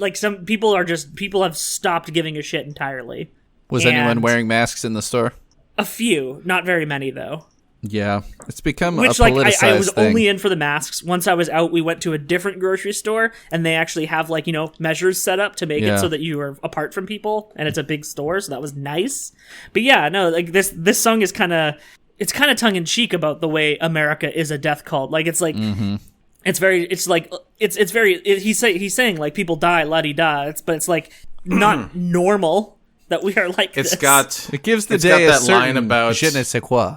like, some people have stopped giving a shit entirely. Was anyone wearing masks in the store? A few. Not very many, though. Yeah. It's become Which, a politicized I was thing. only in for the masks. Once I was out, we went to a different grocery store, and they actually have, like, measures set up to make it so that you are apart from people, and it's a big store, so that was nice. But yeah, no, like, this song is kind of tongue-in-cheek about the way America is a death cult. Like, it's like, he's saying, like, people die, la-di-da, but it's like, not normal that we are like It's this. got It gives the it's day got a that certain line about je ne sais quoi.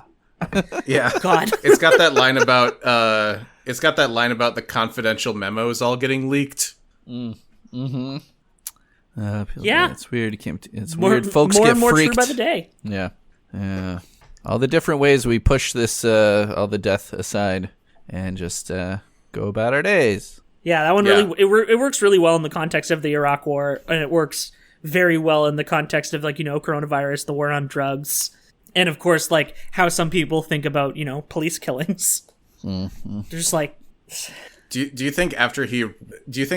yeah. God. It's got that line about the confidential memos all getting leaked. Yeah, it's weird. It's More, weird. Folks more get and more freaked. true by the day. Yeah. All the different ways we push this, all the death aside, and just go about our days. Yeah, that one really it works really well in the context of the Iraq War, and it works very well in the context of coronavirus, the war on drugs, and of course how some people think about police killings. Mm-hmm. They're just like. Do you think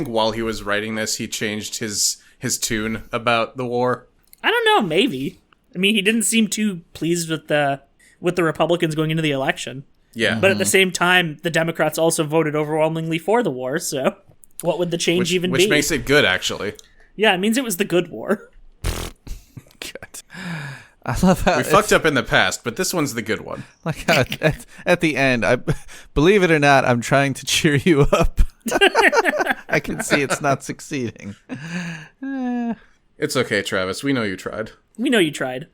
while he was writing this he changed his tune about the war? I don't know, maybe. I mean, he didn't seem too pleased with the Republicans going into the election. Yeah. But at the same time, the Democrats also voted overwhelmingly for the war, so what would the change even be? Which makes it good, actually. Yeah, it means it was the good war. God. I love how we fucked up in the past, but this one's the good one. Like how at the end, believe it or not, I'm trying to cheer you up. I can see it's not succeeding. It's okay, Travis. We know you tried. We know you tried.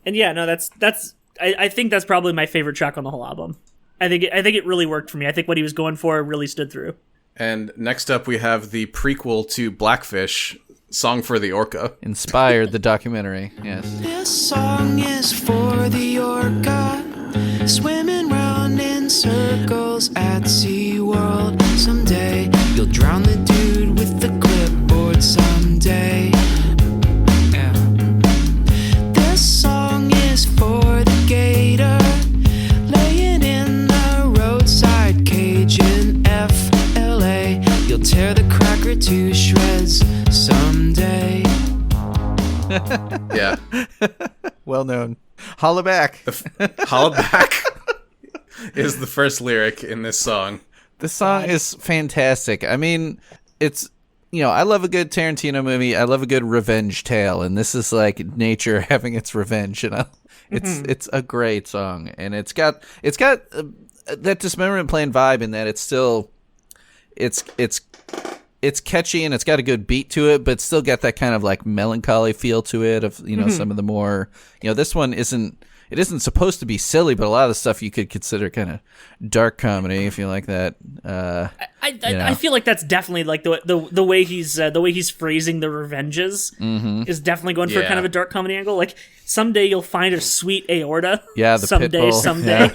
And yeah, no, that's I think that's probably my favorite track on the whole album. I think it really worked for me. I think what he was going for really stood through. And next up we have the prequel to Blackfish, Song for the Orca. Inspired the documentary, yes. This song is for the orca, swimming round in circles at SeaWorld. Someday you'll drown the dude with the clipboard someday. Yeah. This song is for the gator, laying in the roadside cage in FLA. You'll tear the cracker to shreds someday. Yeah. Well known. Holla back. Holla back is the first lyric in this song. This song is fantastic. I mean, it's, I love a good Tarantino movie. I love a good revenge tale, and this is like nature having its revenge, It's a great song, and it's got that Dismemberment Plan vibe in that it's still it's catchy and it's got a good beat to it, but it's still got that kind of like melancholy feel to it of, some of the more, this one isn't supposed to be silly, but a lot of the stuff you could consider kind of dark comedy if you like that. I feel like that's definitely like the way he's phrasing the revenges is definitely going for kind of a dark comedy angle. Like someday you'll find a sweet aorta. Yeah, the someday, pit bull. someday.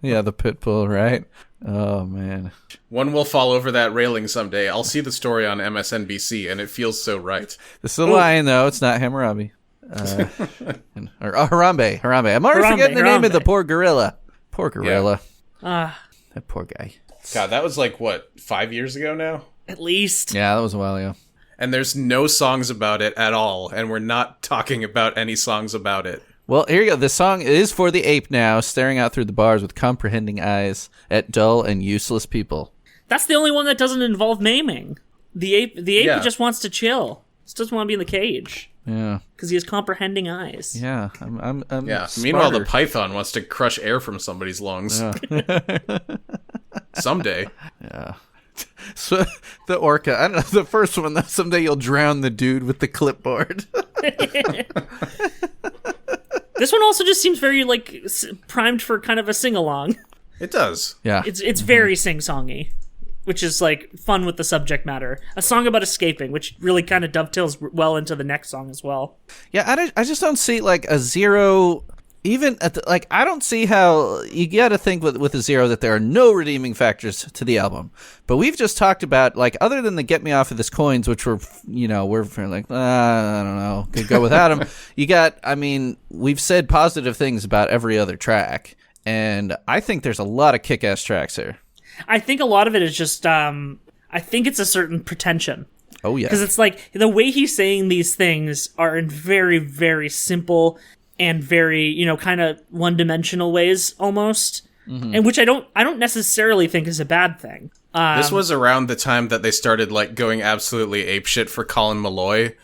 Yeah, the pit bull, right? Oh man. One will fall over that railing someday. I'll see the story on MSNBC, and it feels so right. This is a lion, though. It's not Hammurabi. Or Harambe. I'm already forgetting the name of the poor gorilla. Poor gorilla. Yeah. That poor guy. God, that was like, 5 years ago now? At least. Yeah, that was a while ago. And there's no songs about it at all, and we're not talking about any songs about it. Well, here you go. This song is for the ape now, staring out through the bars with comprehending eyes at dull and useless people. That's the only one that doesn't involve maiming. The ape just wants to chill. Just doesn't want to be in the cage. Yeah. Because he has comprehending eyes. Yeah. I'm Yeah. smarter. Meanwhile, the python wants to crush air from somebody's lungs. Yeah. Someday. Yeah. So the orca, I don't know, the first one, though, someday you'll drown the dude with the clipboard. This one also just seems very primed for kind of a sing-along. It does. Yeah. It's very sing-songy, which is fun with the subject matter. A song about escaping, which really kind of dovetails well into the next song as well. Yeah, I just don't see a zero. Even at the, I don't see how you got to think with a zero that there are no redeeming factors to the album. But we've just talked about other than the "Get Me Off of This" coins, which were we're I don't know, could go without them. You got, we've said positive things about every other track, and I think there's a lot of kick-ass tracks here. I think a lot of it is just I think it's a certain pretension. Oh yeah, because it's the way he's saying these things are in very, very simple and very, kind of one-dimensional ways almost, and which I don't necessarily think is a bad thing. This was around the time that they started going absolutely apeshit for Colin Malloy.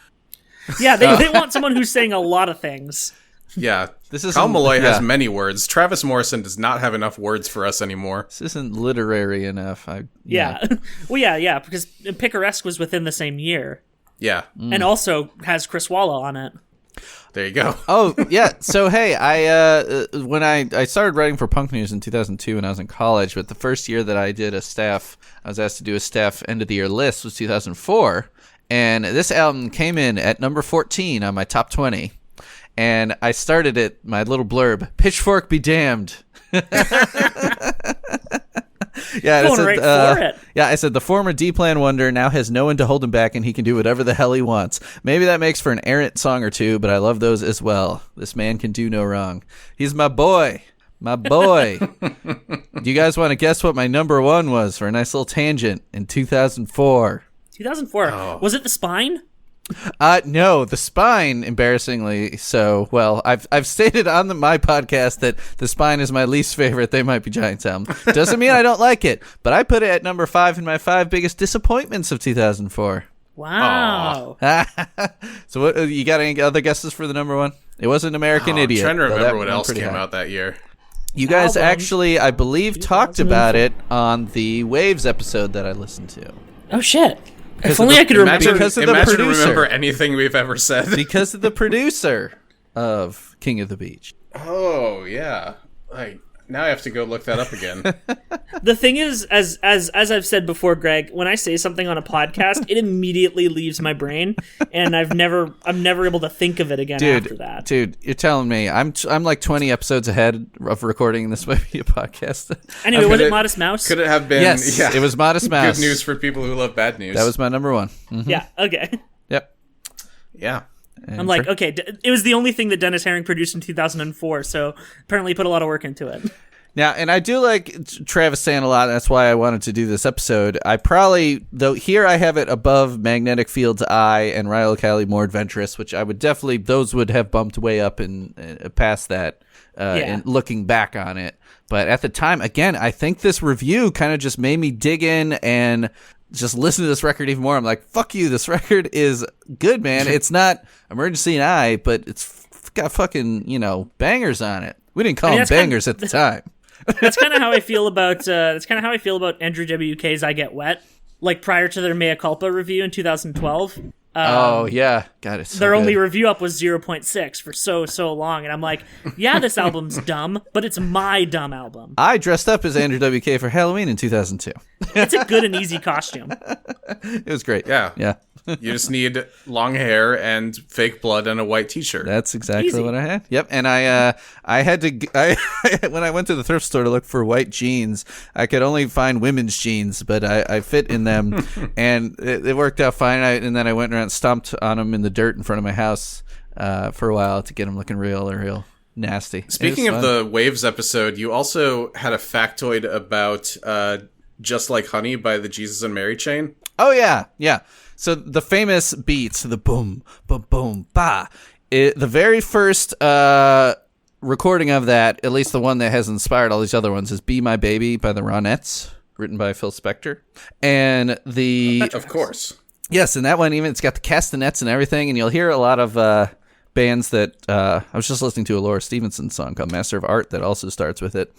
Yeah, they want someone who's saying a lot of things. Yeah, Colin Malloy has many words. Travis Morrison does not have enough words for us anymore. This isn't literary enough. Yeah. Well, yeah, because Picaresque was within the same year. Yeah. and also has Chris Walla on it. There you go. Oh, yeah. So, hey, when I started writing for Punk News in 2002 when I was in college, but the first year that I was asked to do a staff end-of-the-year list was 2004, and this album came in at number 14 on my top 20, and I started it, my little blurb, Pitchfork be damned. Yeah, Going right for it. Yeah, I said the former D-Plan wonder now has no one to hold him back, and he can do whatever the hell he wants. Maybe that makes for an errant song or two, but I love those as well. This man can do no wrong. He's my boy. My boy. Do you guys want to guess what my number one was for a nice little tangent in 2004? 2004. Oh. Was it The Spine? No, The Spine, embarrassingly so. Well, I've stated on my podcast that The Spine is my least favorite They Might Be Giants album. Doesn't mean I don't like it, but I put it at number 5 in my 5 biggest disappointments of 2004. Wow. So what, you got any other guesses for the number one? It wasn't American Idiot. I'm trying to though remember that what went else pretty came high. out that year. You guys Album. actually, I believe, talked about it on the Waves episode that I listened to. Oh, shit. If of only the- I could remember. Because of the Imagine producer. remember anything we've ever said. Because of the producer of King of the Beach. Oh, yeah. Now I have to go look that up again. The thing is, as I've said before, Greg, when I say something on a podcast, it immediately leaves my brain, and I'm never able to think of it again after that. Dude, you're telling me I'm like 20 episodes ahead of recording this might be a podcast. Anyway, was it Modest Mouse? Could it have been? Yes, Yeah. it was Modest Mouse. Good news for people who love bad news. That was my number one. Mm-hmm. Yeah, okay. Yep. Yeah. And I'm like, okay, it was the only thing that Dennis Herring produced in 2004, so apparently he put a lot of work into it. Yeah, and I do like Travistan a lot. That's why I wanted to do this episode. I probably, though, here I have it above Magnetic Field's Eye and Ryle Cali More Adventurous, which I would definitely, those would have bumped way up and past that in looking back on it. But at the time, again, I think this review kind of just made me dig in and just listen to this record even more. I'm like, fuck you, this record is good, man. It's not Emergency in I, but it's got fucking, bangers on it. We didn't call them bangers at the time. That's kind of how I feel about Andrew WK's I Get Wet. Like prior to their Mea Culpa review in 2012. Oh yeah, God, it's so their good. only review up was 0.6 for so long, and I'm like, yeah, this album's dumb, but it's my dumb album. I dressed up as Andrew WK for Halloween in 2002. It's a good and easy costume. It was great. Yeah. You just need long hair and fake blood and a white t-shirt. That's exactly Easy. what I had. Yep, and I had to when I went to the thrift store to look for white jeans, I could only find women's jeans, but I fit in them, and it worked out fine. And then I went around and stomped on them in the dirt in front of my house for a while to get them looking real nasty. Speaking of the Waves episode, you also had a factoid about Just Like Honey by the Jesus and Mary Chain. Oh yeah. So the famous beats, the boom, boom, boom, ba. The very first recording of that, at least the one that has inspired all these other ones, is "Be My Baby" by the Ronettes, written by Phil Spector. And Of course. Yes, and that one even it's got the castanets and everything, and you'll hear a lot of bands that I was just listening to a Laura Stevenson song called "Master of Art" that also starts with it.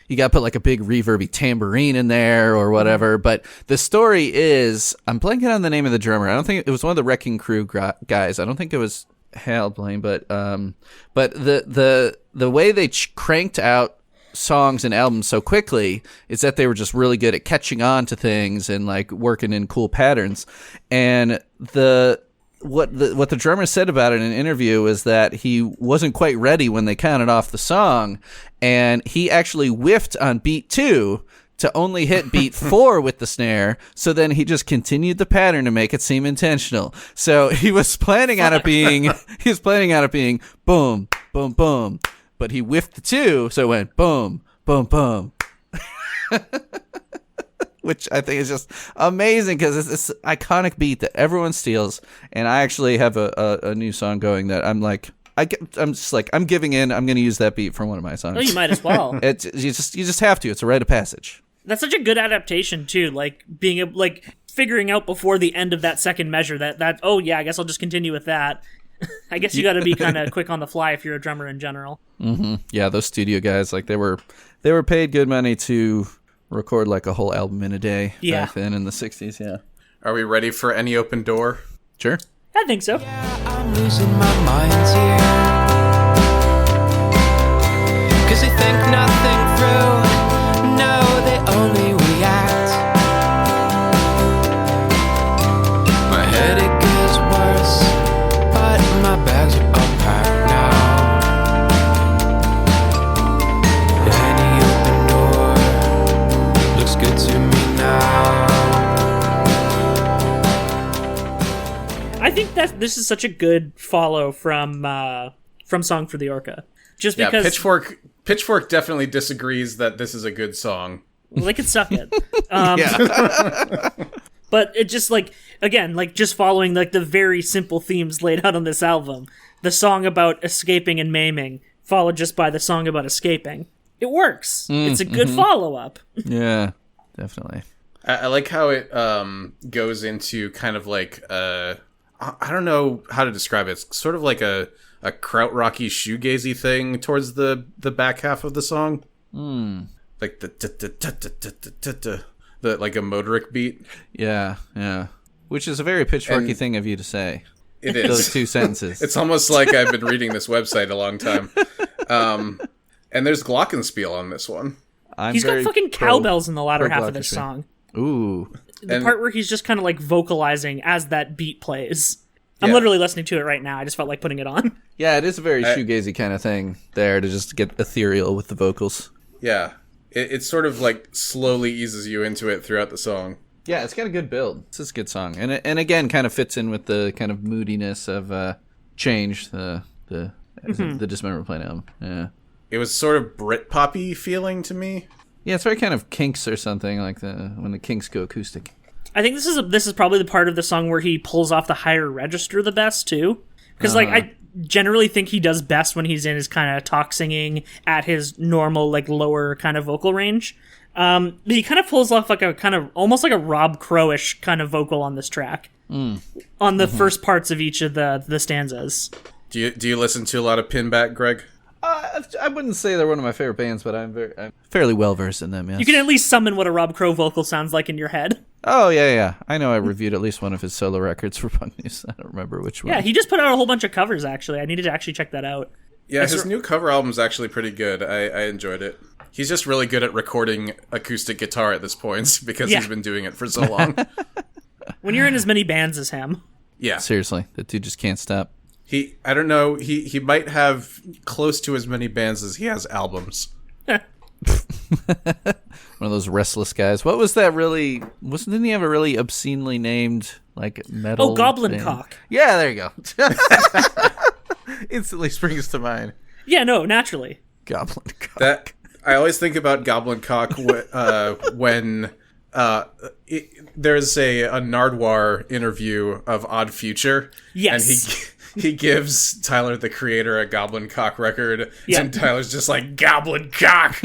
You got to put like a big reverby tambourine in there or whatever. But the story is, I'm blanking on the name of the drummer. I don't think it was one of the Wrecking Crew guys. I don't think it was Hal Blaine, but the way they cranked out songs and albums so quickly is that they were just really good at catching on to things and like working in cool patterns. And what the drummer said about it in an interview was that he wasn't quite ready when they counted off the song, and he actually whiffed on beat 2 to only hit beat 4 with the snare, so then he just continued the pattern to make it seem intentional. So he was planning on it being boom, boom, boom, but he whiffed the 2, so it went boom, boom, boom. Which I think is just amazing because it's this iconic beat that everyone steals. And I actually have a new song going that I'm like, I'm just like, I'm giving in. I'm going to use that beat for one of my songs. Oh, you might as well. You just have to. It's a rite of passage. That's such a good adaptation too. Like figuring out before the end of that second measure that oh yeah, I guess I'll just continue with that. I guess you got to be kind of quick on the fly if you're a drummer in general. Mm-hmm. Yeah, those studio guys, like they were paid good money to record like a whole album in a day back then in the 60s. Yeah. Are we ready for Any Open Door? Sure. I think so. I'm losing my mind here, 'cause they think nothing through. No, they only react. My headache gets worse, but my bags are unpacked now. Any open door looks good to me now. I think that this is such a good follow from Song for the Orca. Just because Pitchfork definitely disagrees that this is a good song. Well, they could suck it. Yeah. But it just just following the very simple themes laid out on this album. The song about escaping and maiming, followed just by the song about escaping. It works. It's a good follow-up. Yeah, definitely. I like how it goes into kind of like I don't know how to describe it. It's sort of like a krautrocky shoegazy thing towards the back half of the song. Like the like a Modric beat. Yeah. Which is a very pitchforky thing of you to say. It is. Those two sentences. It's almost like I've been reading this website a long time. And there's glockenspiel on this one. He's got fucking cowbells in the latter half of this song. Ooh. The part where he's just kind of like vocalizing as that beat plays. I'm literally listening to it right now. I just felt like putting it on. Yeah, it is a very shoegazy kind of thing there to just get ethereal with the vocals. Yeah. It sort of like slowly eases you into it throughout the song. Yeah, it's got a good build. This is a good song. And again, kind of fits in with the kind of moodiness of Change, the Dismemberment Plan album. Yeah. It was sort of Britpoppy feeling to me. Yeah, it's very kind of Kinks or something, like when the Kinks go acoustic. I think this is probably the part of the song where he pulls off the higher register the best too, because I generally think he does best when he's in his kind of talk singing at his normal like lower kind of vocal range. But he kind of pulls off like a kind of almost like a Rob Crow-ish kind of vocal on this track, on the first parts of each of the stanzas. Do you listen to a lot of Pinback, Greg? I wouldn't say they're one of my favorite bands, but I'm fairly well versed in them. Yes. You can at least summon what a Rob Crow vocal sounds like in your head. Oh yeah. I know I reviewed at least one of his solo records for Punk News. I don't remember which one. Yeah, he just put out a whole bunch of covers. Actually, I needed to actually check that out. Yeah, his new cover album's actually pretty good. I enjoyed it. He's just really good at recording acoustic guitar at this point because he's been doing it for so long. When you're in as many bands as him. Yeah. Seriously, that dude just can't stop. I don't know, he might have close to as many bands as he has albums. One of those restless guys. What was that really? Didn't he have a really obscenely named like metal? Oh, Goblin band? Cock. Yeah, there you go. Instantly springs to mind. Yeah, no, naturally. Goblin Cock. I always think about Goblin Cock when there's a Nardwuar interview of Odd Future. Yes. And he gives Tyler, the Creator, a Goblin Cock record, and Tyler's just like, Goblin Cock!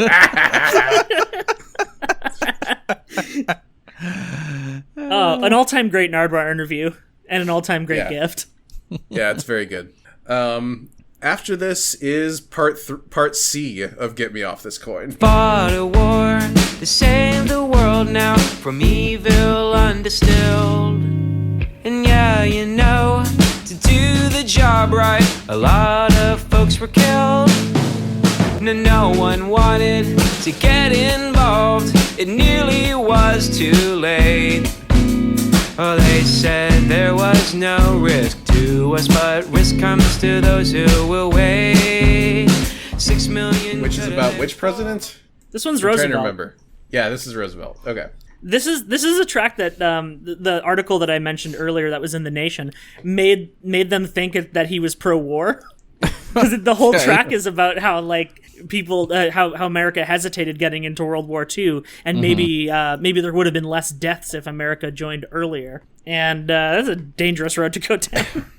An all-time great Nardwuar interview, and an all-time great gift. Yeah, it's very good. After this is part C of Get Me Off This Coin. Fought a war to save the world now from evil undistilled. And yeah, you know, to do the job right, a lot of folks were killed. No one wanted to get involved. It nearly was too late. Oh, they said there was no risk to us, but risk comes to those who will wait. 6 million. Which is about which president? This one's I'm Roosevelt. trying to remember. Yeah, this is Roosevelt. Okay. This is a track that the article that I mentioned earlier that was in The Nation made them think that he was pro-war. Because the whole track is about how like people how America hesitated getting into World War II, and maybe there would have been less deaths if America joined earlier. And that's a dangerous road to go down.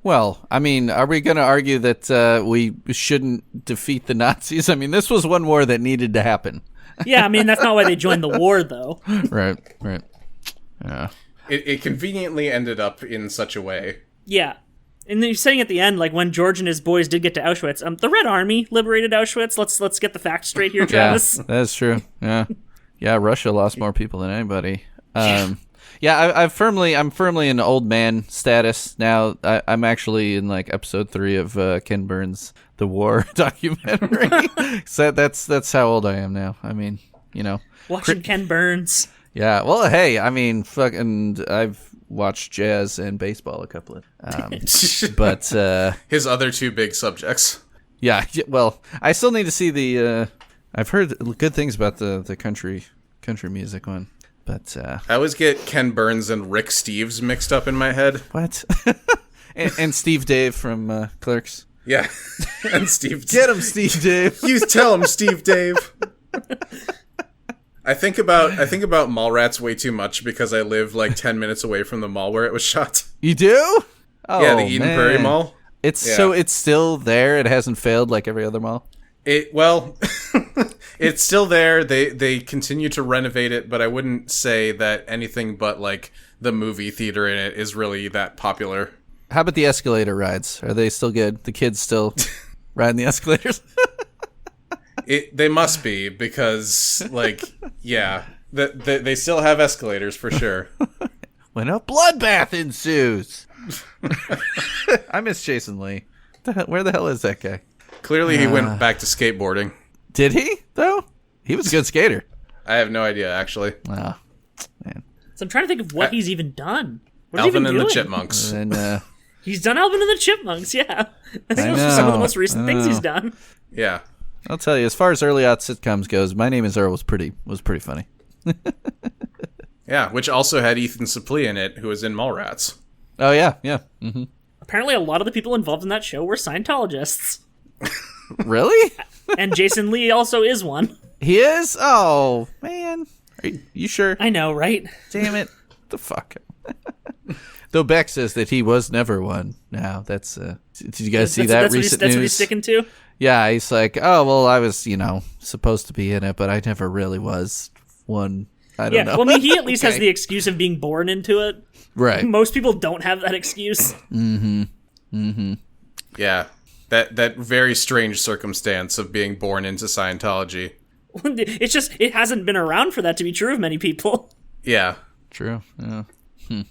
Well, I mean, are we going to argue that we shouldn't defeat the Nazis? I mean, this was one war that needed to happen. Yeah, I mean, that's not why they joined the war, though. Right. Yeah. It conveniently ended up in such a way. Yeah. And then you're saying at the end, like, when George and his boys did get to Auschwitz, the Red Army liberated Auschwitz. Let's get the facts straight here, Travis. Yeah, that's true. Yeah, Russia lost more people than anybody. Yeah, I'm firmly in old man status now. I'm actually in like episode 3 of Ken Burns' The War documentary. So that's how old I am now. I mean, you know, watching Ken Burns. Yeah. Well, hey, I mean, fucking, I've watched jazz and baseball a couple of, but his other 2 big subjects. Yeah. Well, I still need to see the. I've heard good things about the country music one. But I always get Ken Burns and Rick Steves mixed up in my head. What? and Steve Dave from Clerks. Yeah, and Steve. Get him, Steve Dave. You tell him, Steve Dave. I think about Mallrats way too much because I live like 10 minutes away from the mall where it was shot. You do? Oh, yeah, the Eden Prairie Mall. So it's still there. It hasn't failed like every other mall. It's still there. They continue to renovate it, but I wouldn't say that anything but like the movie theater in it is really that popular. How about the escalator rides? Are they still good? The kids still riding the escalators? They must be because like they still have escalators for sure. When a bloodbath ensues. I miss Jason Lee. Where the hell is that guy? Clearly, he went back to skateboarding. Did he, though? He was a good skater. I have no idea, actually. Oh, man. So I'm trying to think of what he's even done. Alvin and the Chipmunks. And, he's done Alvin and the Chipmunks, yeah. I think those are some of the most recent things he's done. Yeah. I'll tell you, as far as early out sitcoms goes, My Name is Earl was pretty funny. Yeah, which also had Ethan Suplee in it, who was in Mallrats. Oh, yeah. Mm-hmm. Apparently, a lot of the people involved in that show were Scientologists. Really? And Jason Lee also is one. He is? Oh, man. Are you sure? I know, right? Damn it. The fuck? Though Beck says that he was never one. Now, that's... did you guys see that recent news? That's what he's sticking to? Yeah, he's like, oh, well, I was, supposed to be in it, but I never really was one. I don't know. Well, I mean, he at least has the excuse of being born into it. Right. Most people don't have that excuse. Yeah. That very strange circumstance of being born into Scientology. It's just, it hasn't been around for that to be true of many people. Yeah. True. Yeah. And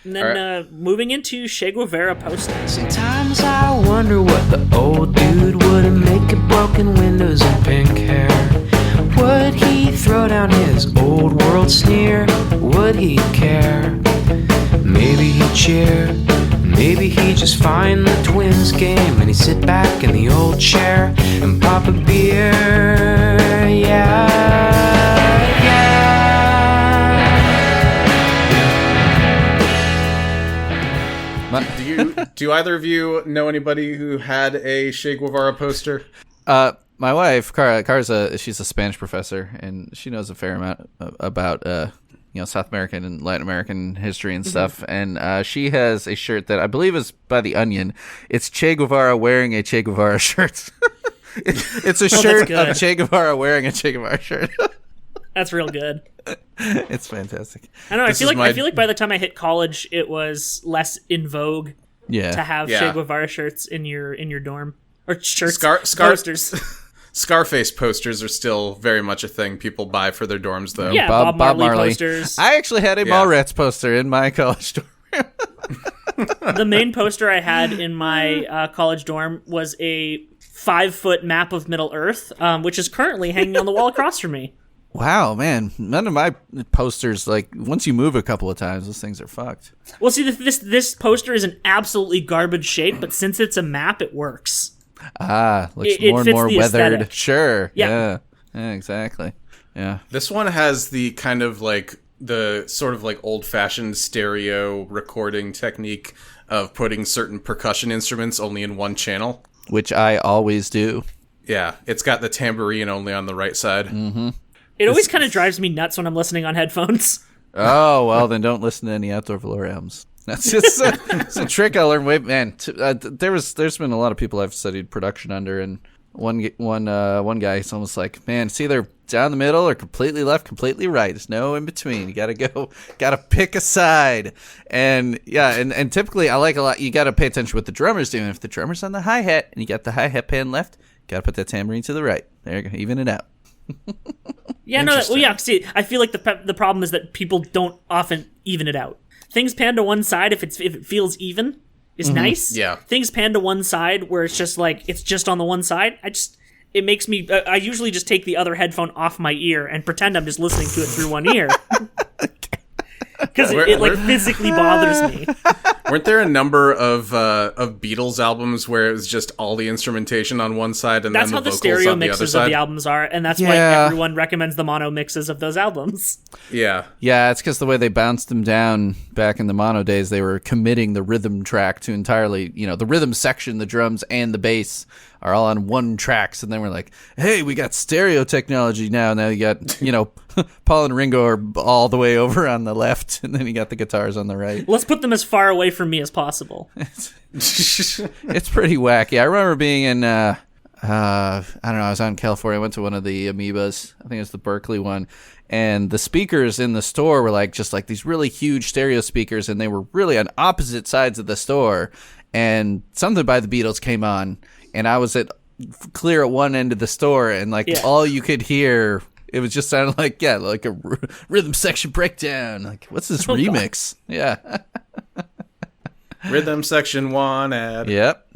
then moving into Che Guevara posting. Sometimes I wonder what the old dude would make of broken windows and pink hair. Would he throw down his old world sneer? Would he care? Maybe he'd cheer. Maybe he'd just find the Twins game and he'd sit back in the old chair and pop a beer. Yeah. Do either of you know anybody who had a Che Guevara poster? My wife, Cara, she's a Spanish professor, and she knows a fair amount about South American and Latin American history and stuff. And she has a shirt that I believe is by The Onion. It's Che Guevara wearing a Che Guevara shirt. It's a shirt of Che Guevara wearing a Che Guevara shirt. That's real good. It's fantastic. I know. I feel like by the time I hit college, it was less in vogue to have Che Guevara shirts in your dorm or shirts posters. Scarface posters are still very much a thing people buy for their dorms, though. Yeah, Bob Marley posters. I actually had a Mallrats poster in my college dorm. The main poster I had in my college dorm was a 5-foot map of Middle Earth, which is currently hanging on the wall across from me. Wow, man. None of my posters, like, once you move a couple of times, those things are fucked. Well, see, this poster is an absolutely garbage shape, but since it's a map, it works. Looks more and more weathered. Aesthetic. Sure. Yeah, exactly. Yeah. This one has the kind of like the sort of like old-fashioned stereo recording technique of putting certain percussion instruments only in one channel. Which I always do. Yeah, it's got the tambourine only on the right side. Mm-hmm. It always kind of drives me nuts when I'm listening on headphones. Oh, well, then don't listen to any Outdoor Velour albums. That's just it's a trick I learned. There's been a lot of people I've studied production under, and one guy is almost like, man, it's either down the middle or completely left, completely right. There's no in between. You gotta pick a side. And yeah, and typically I like a lot. You gotta pay attention to what the drummer's doing. If the drummer's on the hi hat and you got the hi hat pan left, gotta put that tambourine to the right. There you go, even it out. Yeah, no, well, yeah, see, I feel like the problem is that people don't often even it out. Things pan to one side if it feels even is nice. Yeah. Things pan to one side where it's just like, it's just on the one side. It makes me, I usually just take the other headphone off my ear and pretend I'm just listening to it through one ear. Because it like physically bothers me. Weren't there a number of Beatles albums where it was just all the instrumentation on one side and that's then the vocals how the stereo on the other mixes side? of the albums are, and that's why everyone recommends the mono mixes of those albums. Yeah. Yeah, it's because the way they bounced them down back in the mono days, they were committing the rhythm track to entirely, the rhythm section, the drums, and the bass are all on one track. So then we're like, hey, we got stereo technology now. Now you got, Paul and Ringo are all the way over on the left, and then you got the guitars on the right. Let's put them as far away from me as possible. It's pretty wacky. I remember being in, I don't know, I was out in California. I went to one of the Amoebas. I think it was the Berkeley one. And the speakers in the store were just like these really huge stereo speakers, and they were really on opposite sides of the store. And something by the Beatles came on, and I was clear at one end of the store, and all you could hear, it was just sounding like a rhythm section breakdown. Like, what's this remix? God. Yeah. Rhythm section 1 ad. Yep.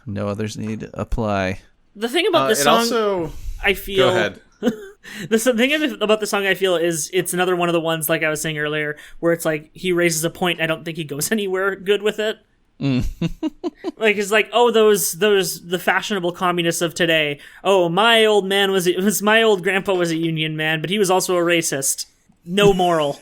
No others need apply. The thing about this song, also, I feel. Go ahead. The thing about the song, I feel, is it's another one of the ones, like I was saying earlier, where it's like he raises a point. I don't think he goes anywhere good with it. It's like, oh, the fashionable communists of today. Oh, my old grandpa was a Union man, but he was also a racist. No moral.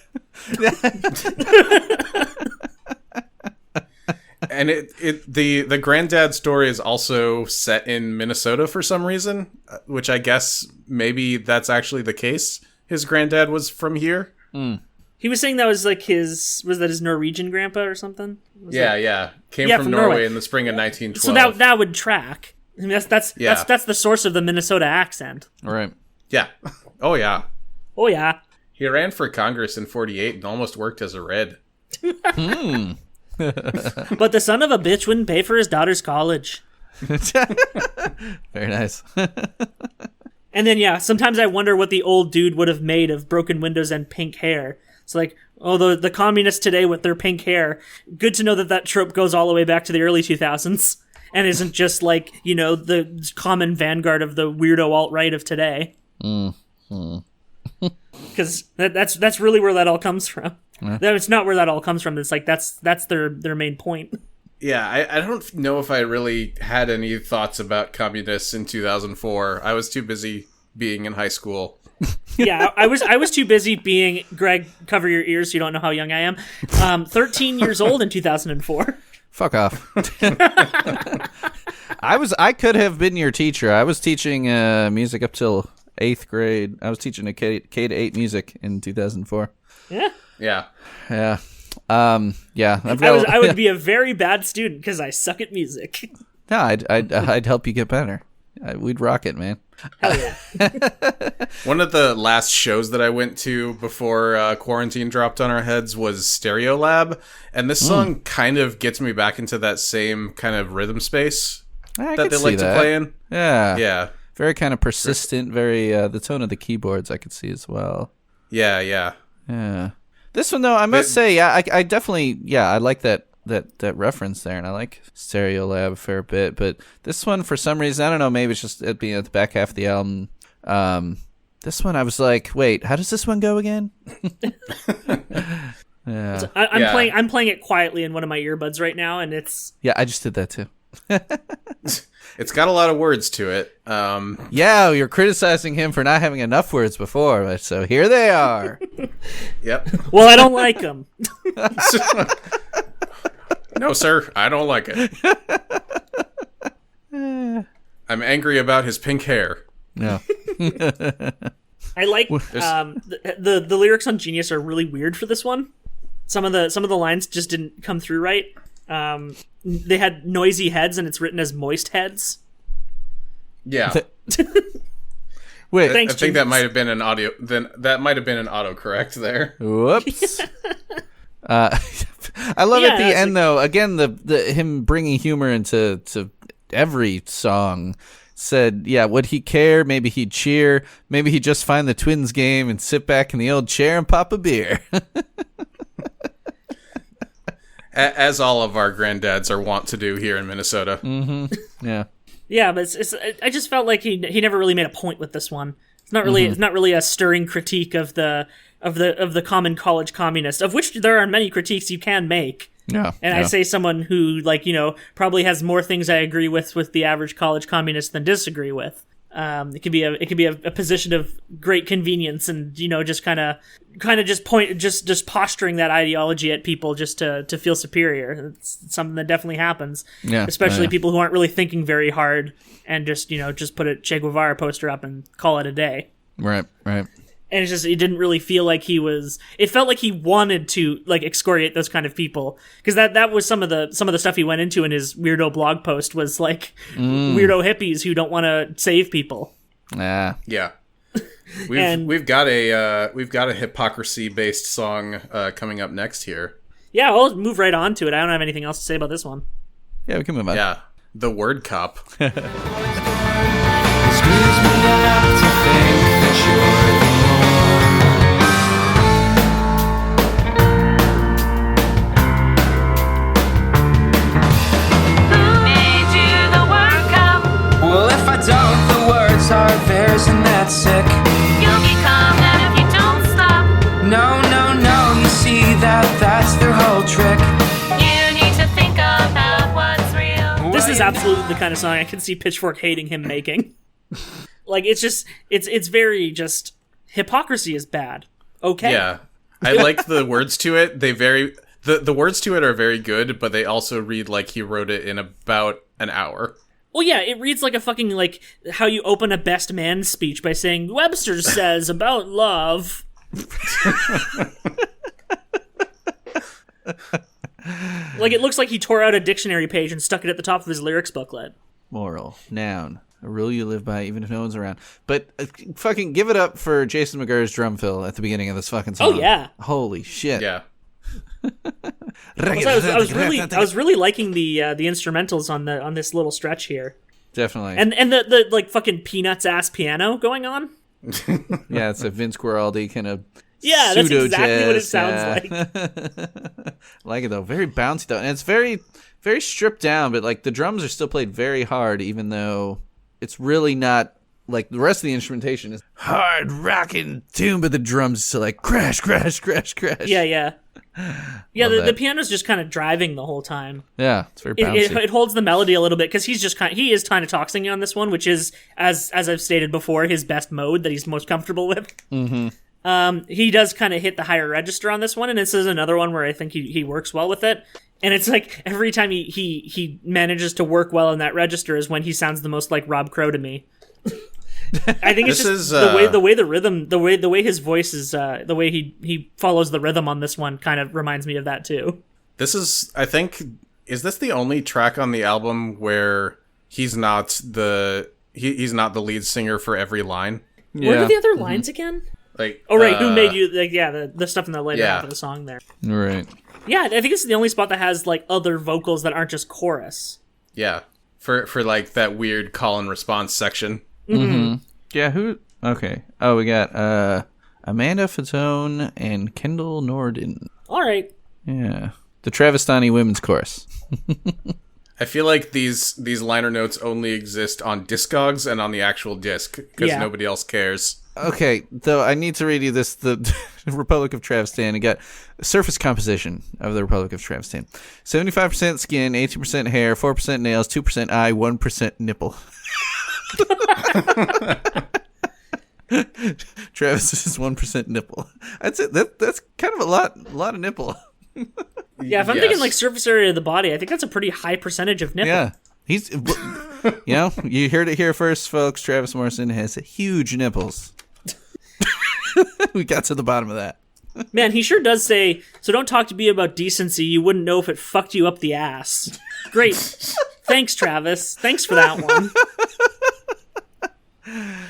And the granddad story is also set in Minnesota for some reason, which I guess maybe that's actually the case. His granddad was from here. He was saying that was like was that his Norwegian grandpa or something? Yeah. Came from Norway in the spring of 1912. So that would track. I mean, that's the source of the Minnesota accent. Right. Yeah. Oh yeah. Oh yeah. He ran for Congress in 1948 and almost worked as a Red. But the son of a bitch wouldn't pay for his daughter's college. Very nice. And then, sometimes I wonder what the old dude would have made of broken windows and pink hair. It's like, oh, the communists today with their pink hair. Good to know that trope goes all the way back to the early 2000s and isn't just like, the common vanguard of the weirdo alt-right of today. Because that's really where that all comes from. It's not where that all comes from. It's like that's their main point. Yeah, I don't know if I really had any thoughts about communists in 2004. I was too busy being in high school. Yeah, I was too busy being, Greg, cover your ears so you don't know how young I am, 13 years old in 2004. Fuck off. I could have been your teacher. I was teaching music up till 8th grade. I was teaching a K to 8 music in 2004. Yeah. Yeah. Yeah. I would be a very bad student because I suck at music. No, I'd help you get better. We'd rock it, man. Hell yeah. One of the last shows that I went to before quarantine dropped on our heads was Stereolab, and this song kind of gets me back into that same kind of rhythm space that they like to play in. Yeah. Yeah. Very kind of persistent, very the tone of the keyboards I could see as well. Yeah. Yeah. This one, though, I must say, I definitely, I like that reference there, and I like Stereolab a fair bit. But this one, for some reason, I don't know, maybe it's just it being at the back half of the album. This one, I was like, wait, how does this one go again? Yeah. So I'm playing it quietly in one of my earbuds right now, and it's... Yeah, I just did that, too. It's got a lot of words to it. Yeah, you're criticizing him for not having enough words before, so here they are. Yep. Well, I don't like them. No, sir, I don't like it. I'm angry about his pink hair. No. I like the lyrics on Genius are really weird for this one. Some of the lines just didn't come through right. They had noisy heads, and it's written as moist heads. Yeah. Wait, Thanks, I think that might have been an audio. Then that might have been an autocorrect there. Whoops. I love at the end though. Again, the him bringing humor into every song. said, yeah, would he care? Maybe he'd cheer. Maybe he'd just find the Twins game and sit back in the old chair and pop a beer. As all of our granddads are wont to do here in Minnesota. Mm-hmm. Yeah. Yeah, but I just felt like he never really made a point with this one. It's not really a stirring critique of the common college communist, of which there are many critiques you can make. Yeah. And I say someone who, like, probably has more things I agree with the average college communist than disagree with. It could be a position of great convenience, and just kind of just posturing that ideology at people just to feel superior. It's something that definitely happens. Yeah. Especially people who aren't really thinking very hard and just put a Che Guevara poster up and call it a day. Right. And it didn't really feel like it felt like he wanted to like excoriate those kind of people, because that was some of the stuff he went into in his weirdo blog post was like weirdo hippies who don't want to save people. Yeah. We've got a hypocrisy based song coming up next here. Yeah, I'll move right on to it. I don't have anything else to say about this one. Yeah, we can move on. Yeah, the word cop. Screws me up to think that you're the Who made you the word cop? well, if I don't, the words are theirs, and that's sick. You'll become that if you don't stop. No, you see that's their whole trick. You need to think about what's real. This is absolutely the kind of song I can see Pitchfork hating him making. Like, it's very just, hypocrisy is bad. Okay. Yeah, I like the words to it. The words to it are very good, but they also read like he wrote it in about an hour. Well, yeah, it reads like a fucking, like, how you open a best man speech by saying, Webster says about love. Like, it looks like he tore out a dictionary page and stuck it at the top of his lyrics booklet. Moral, noun, a rule you live by even if no one's around. But fucking give it up for Jason McGurr's drum fill at the beginning of this fucking song. Oh, yeah. Holy shit. Yeah. I was really liking the instrumentals on this little stretch here, Definitely. and the like fucking Peanuts ass piano going on. Yeah, it's a Vince Guaraldi kind of Yeah, that's pseudo exactly what it jazz, sounds like. Like it though, very bouncy though, and it's very very stripped down. But like the drums are still played very hard, even though it's really not. Like, the rest of the instrumentation is hard rocking tune, but the drums still like crash, crash, crash, crash. Yeah. The piano's just kind of driving the whole time. Yeah, it's very bouncy. It holds the melody a little bit because he is kind of toxing on this one, which is as I've stated before, his best mode that he's most comfortable with. Mm-hmm. He does kind of hit the higher register on this one, and this is another one where I think he works well with it. And it's like every time he manages to work well in that register is when he sounds the most like Rob Crow to me. I think it's just the way his voice is, the way he follows the rhythm on this one kind of reminds me of that too. This is, I think, is this the only track on the album where he's not the lead singer for every line? Yeah. What are the other lines again? Like, oh right, who made you? Like, yeah, the stuff in the later half of the song there. Right. Yeah, I think it's the only spot that has like other vocals that aren't just chorus. Yeah, for like that weird call and response section. Mm-hmm. Yeah, who? Okay. Oh, we got Amanda Fatone and Kendall Norden. All right. Yeah. The Travistani women's chorus. I feel like these liner notes only exist on Discogs and on the actual disc because nobody else cares. Okay, though I need to read you this, the Republic of Travistan. You got surface composition of the Republic of Travistan. 75% skin, 18% hair, 4% nails, 2% eye, 1% nipple. Travis is 1% nipple. That's it. That's kind of a lot of nipple. Yeah, if I'm thinking like surface area of the body, I think that's a pretty high percentage of nipple. Yeah, he's. You heard it here first, folks. Travis Morrison has huge nipples. We got to the bottom of that. Man, he sure does say, so don't talk to me about decency. You wouldn't know if it fucked you up the ass. Great. Thanks, Travis. Thanks for that one.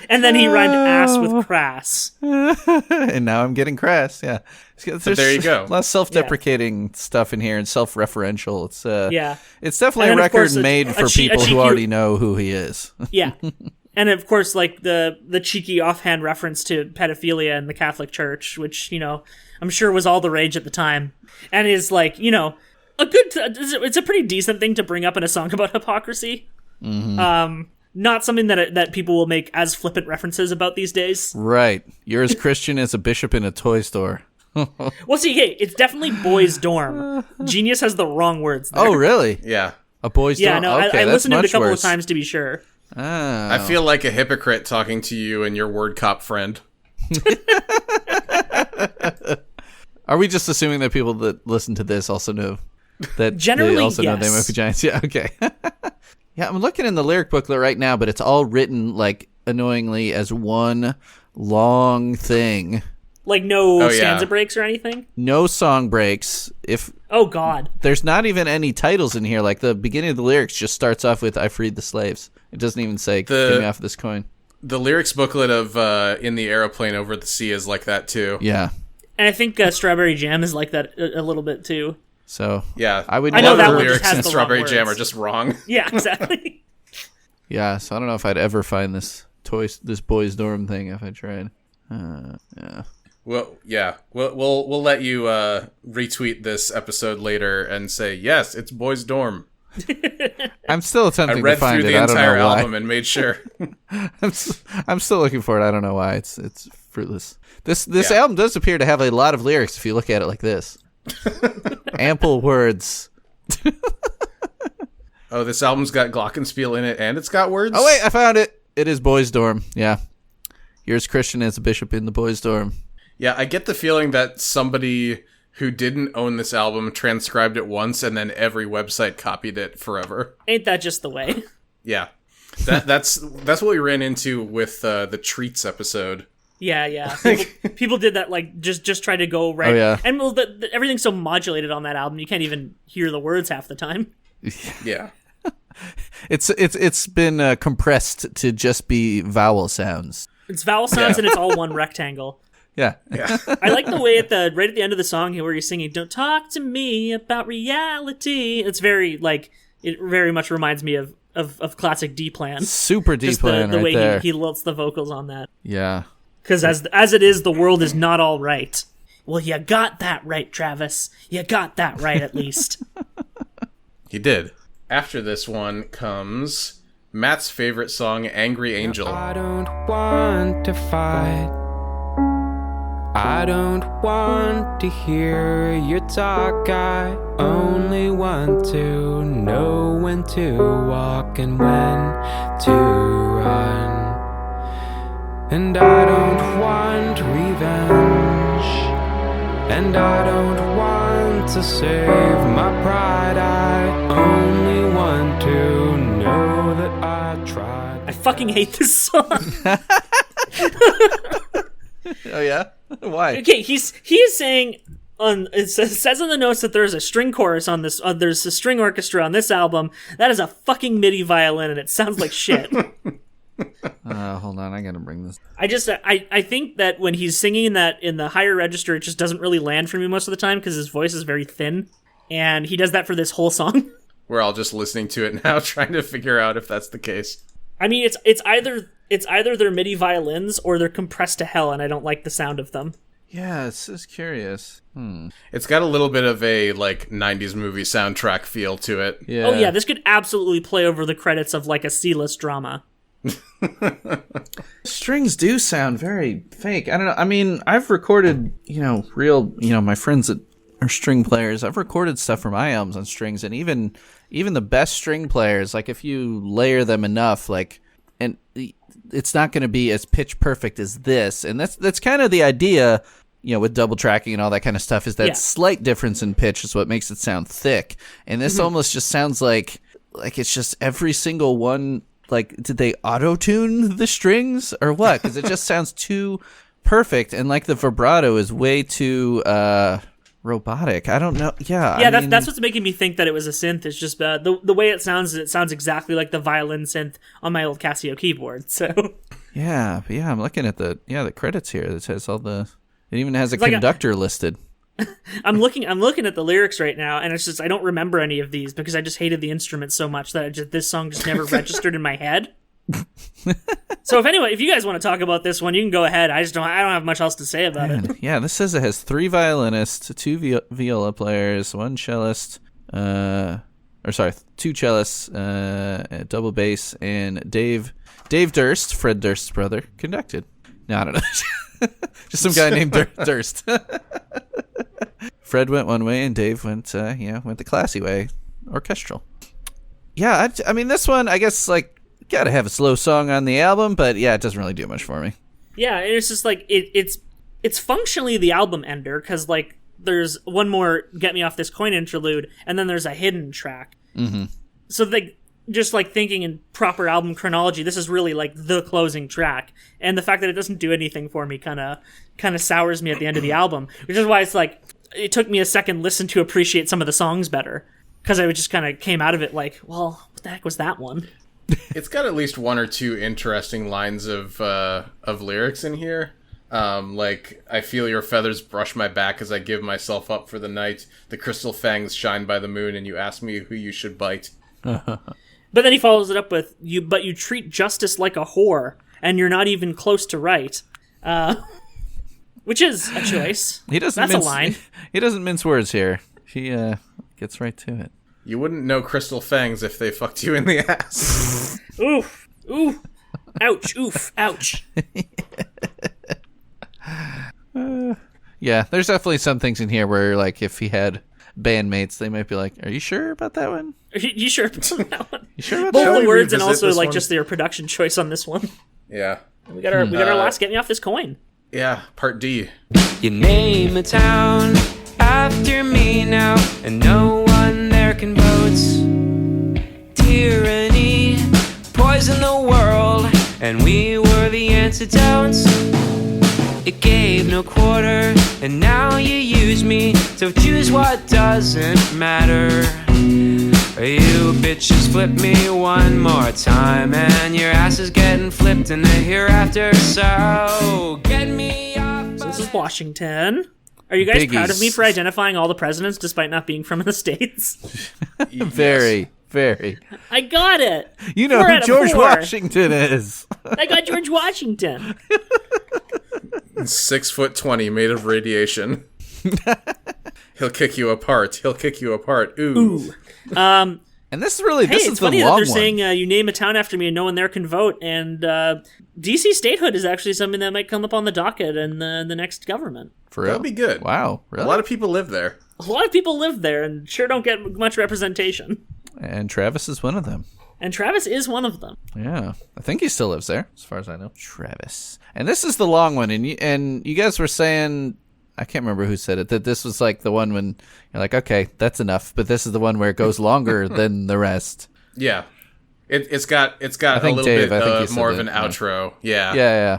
And then he rhymed ass with crass. And now I'm getting crass. Yeah. There's there you go. A lot of self-deprecating stuff in here and self-referential. It's It's definitely a then, of record course, made for people who already know who he is. Yeah. And of course, like the cheeky offhand reference to pedophilia in the Catholic Church, which, you know, I'm sure was all the rage at the time, and is like, you know, it's a pretty decent thing to bring up in a song about hypocrisy. Mm-hmm. Not something that people will make as flippant references about these days. Right. You're as Christian as a bishop in a toy store. Well, see, hey, it's definitely boys' dorm. Genius has the wrong words there. Oh, really? Yeah. A boys' dorm? Yeah, no, okay, I listened to it a couple worse. of times to be sure. Oh. I feel like a hypocrite talking to you and your word cop friend. Are we just assuming that people that listen to this also know that generally, they also know yes. they might be giants? Yeah, okay. Yeah, I'm looking in the lyric booklet right now, but it's all written, like, annoyingly as one long thing. Like no stanza breaks or anything? No song breaks. Oh, God. There's not even any titles in here. Like, the beginning of the lyrics just starts off with, I freed the slaves. It doesn't even say, get me off this coin. The lyrics booklet of In the Aeroplane Over the Sea is like that, too. Yeah. And I think Strawberry Jam is like that a little bit, too. So, yeah. I know the that one lyrics just has in the Strawberry wrong Jam are words. just wrong. Yeah, exactly. Yeah, so I don't know if I'd ever find this boys' dorm thing if I tried. Yeah. Well, yeah. We'll let you retweet this episode later and say, yes, it's Boys Dorm. I'm still I attempting read to find through it. the I don't entire know why. album and made sure. I'm still looking for it. I don't know why. It's fruitless. This album does appear to have a lot of lyrics if you look at it like this. Ample words. Oh, this album's got glockenspiel in it and it's got words? Oh, wait, I found it. It is Boys' Dorm. Yeah. You're as Christian as a bishop in the Boys' Dorm. Yeah, I get the feeling that somebody who didn't own this album transcribed it once and then every website copied it forever. Ain't that just the way? Yeah. That's what we ran into with the Treats episode. Yeah. People did that, like, just try to go right. Oh, yeah. And well, everything's so modulated on that album, you can't even hear the words half the time. Yeah. It's been compressed to just be vowel sounds. It's vowel sounds and it's all one rectangle. Yeah. I like the way right at the end of the song here where you're singing, "Don't talk to me about reality." It's very, like, it very much reminds me of classic D-Plan. Super D-Plan the right way there. he lilts the vocals on that. Yeah. Because as it is, the world is not all right. Well, you got that right, Travis. You got that right, at least. He did. After this one comes Matt's favorite song, Angry Angel. I don't want to fight. I don't want to hear your talk. I only want to know when to walk and when to run. And I don't want revenge. And I don't want to save my pride. I only want to know that I tried. I fucking hate this song. Oh, yeah? Why? Okay, he is saying it says in the notes that there's a string chorus on this. There's a string orchestra on this album. That is a fucking MIDI violin, and it sounds like shit. Hold on, I gotta bring this. I think that when he's singing that in the higher register, it just doesn't really land for me most of the time because his voice is very thin, and he does that for this whole song. We're all just listening to it now, trying to figure out if that's the case. I mean, it's either their MIDI violins or they're compressed to hell, and I don't like the sound of them. Yeah, it's just curious. It's got a little bit of a, like, 90s movie soundtrack feel to it. Yeah. Oh yeah, this could absolutely play over the credits of like a C-list drama. Strings do sound very fake. I don't know. I mean, I've recorded, my friends that are string players, I've recorded stuff for my albums on strings, and even the best string players, like, if you layer them enough, like, and it's not going to be as pitch perfect as this. And that's kind of the idea, with double tracking and all that kind of stuff, is that slight difference in pitch is what makes it sound thick. And this almost just sounds like it's just every single one. Like, did they auto-tune the strings or what? Because it just sounds too perfect, and like the vibrato is way too robotic. I don't know. Yeah, Yeah, that's what's making me think that it was a synth. It's just the way it sounds exactly like the violin synth on my old Casio keyboard. So yeah. I'm looking at the credits here. It says all the. It even has a conductor listed. I'm looking at the lyrics right now, and it's just I don't remember any of these because I just hated the instrument so much that this song just never registered in my head. So if you guys want to talk about this one, you can go ahead. I don't have much else to say about it. Yeah, this says it has 3 violinists, 2 viola players, 1 cellist, 2 cellists, a double bass, and Dave Durst, Fred Durst's brother, conducted. No, I don't know. Just some guy named Durst. Fred went one way and Dave went the classy way, orchestral. Yeah, I mean this one, I guess gotta have a slow song on the album, but yeah, it doesn't really do much for me. Yeah, and it's just it's functionally the album ender because there's one more "Get Me Off This Coin" interlude, and then there's a hidden track. Mm-hmm. So just thinking in proper album chronology, this is really the closing track, and the fact that it doesn't do anything for me kind of sours me at the end of the album, which is why it's it took me a second listen to appreciate some of the songs better because I just kind of came out of it well, what the heck was that one? It's got at least 1 or 2 interesting lines of lyrics in here. I feel your feathers brush my back as I give myself up for the night. The crystal fangs shine by the moon, and you ask me who you should bite. But then he follows it up with but you treat justice like a whore, and you're not even close to right. Which is a choice. That's a line. He doesn't mince words here. He gets right to it. You wouldn't know crystal fangs if they fucked you in the ass. Oof. Ooh. Ouch. Oof. Ouch. Yeah, there's definitely some things in here where, if he had bandmates, they might be like, are you sure about that one? Are you sure about that one? You sure about both that one? the words and also, just their production choice on this one. Yeah. We got our last Get Me Off This Coin. Yeah, part D. You name a town after me now, and no one there can vote. Tyranny poisoned the world, and we were the antidotes. It gave no quarter, and now you use me to choose what doesn't matter. You bitches flip me one more time, and your ass is getting flipped in the hereafter. So get me off. So this is Washington. Are you guys proud of me for identifying all the presidents despite not being from the States? Very, very. I got it. You know who George Washington is. I got George Washington. 6'20", made of radiation. He'll kick you apart. He'll kick you apart. Ooh. And this is really this is it's the funny long that they're one. saying you name a town after me and no one there can vote. And DC statehood is actually something that might come up on the docket in the next government. For real? That'd be good. Wow, really? A lot of people live there. A lot of people live there and sure don't get much representation. And Travis is one of them. And Travis is one of them. Yeah, I think he still lives there, as far as I know. Travis. And this is the long one, and you guys were saying, I can't remember who said it, that this was the one when you're like, okay, that's enough, but this is the one where it goes longer than the rest. Yeah, it's got a little bit more of an outro. Yeah.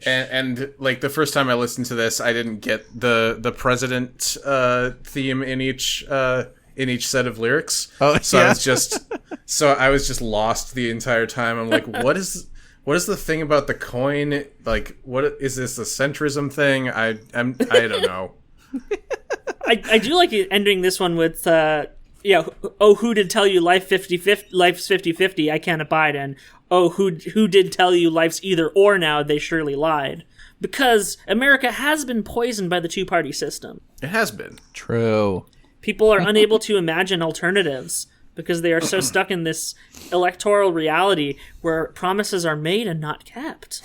And the first time I listened to this, I didn't get the president theme in each set of lyrics. Oh, so yeah. I was just lost the entire time. I'm like, what is the thing about the coin? What is this, a centrism thing? I don't know. I do like ending this one with oh, who did tell you life's 50-50? I can't abide. And oh, who did tell you life's either or now? They surely lied. Because America has been poisoned by the two-party system. It has been. True. People are unable to imagine alternatives because they are so stuck in this electoral reality where promises are made and not kept.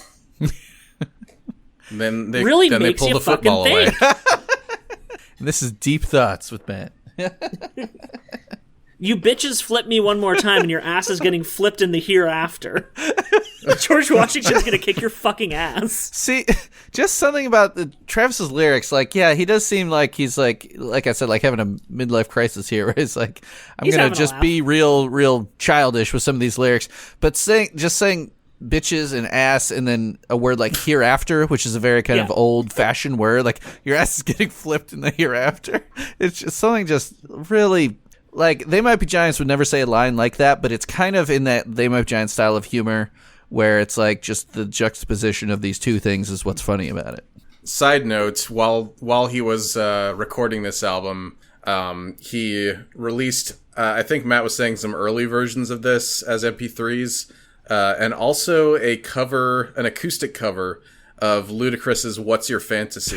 Then they makes pull you the football away. This is Deep Thoughts with Matt. You bitches flip me one more time and your ass is getting flipped in the hereafter. George Washington's gonna kick your fucking ass. See, just something about Travis's lyrics, he does seem like he's like I said, having a midlife crisis here, where he's I'm gonna just be real childish with some of these lyrics. But saying bitches and ass, and then a word like hereafter, which is a very kind of old-fashioned word. Like, your ass is getting flipped in the hereafter. It's just something just really... Like, They Might Be Giants would never say a line like that, but it's kind of in that They Might Be Giants style of humor where it's like just the juxtaposition of these two things is what's funny about it. Side note, while he was recording this album, he released, I think Matt was saying, some early versions of this as MP3s, and also an acoustic cover of Ludacris's What's Your Fantasy?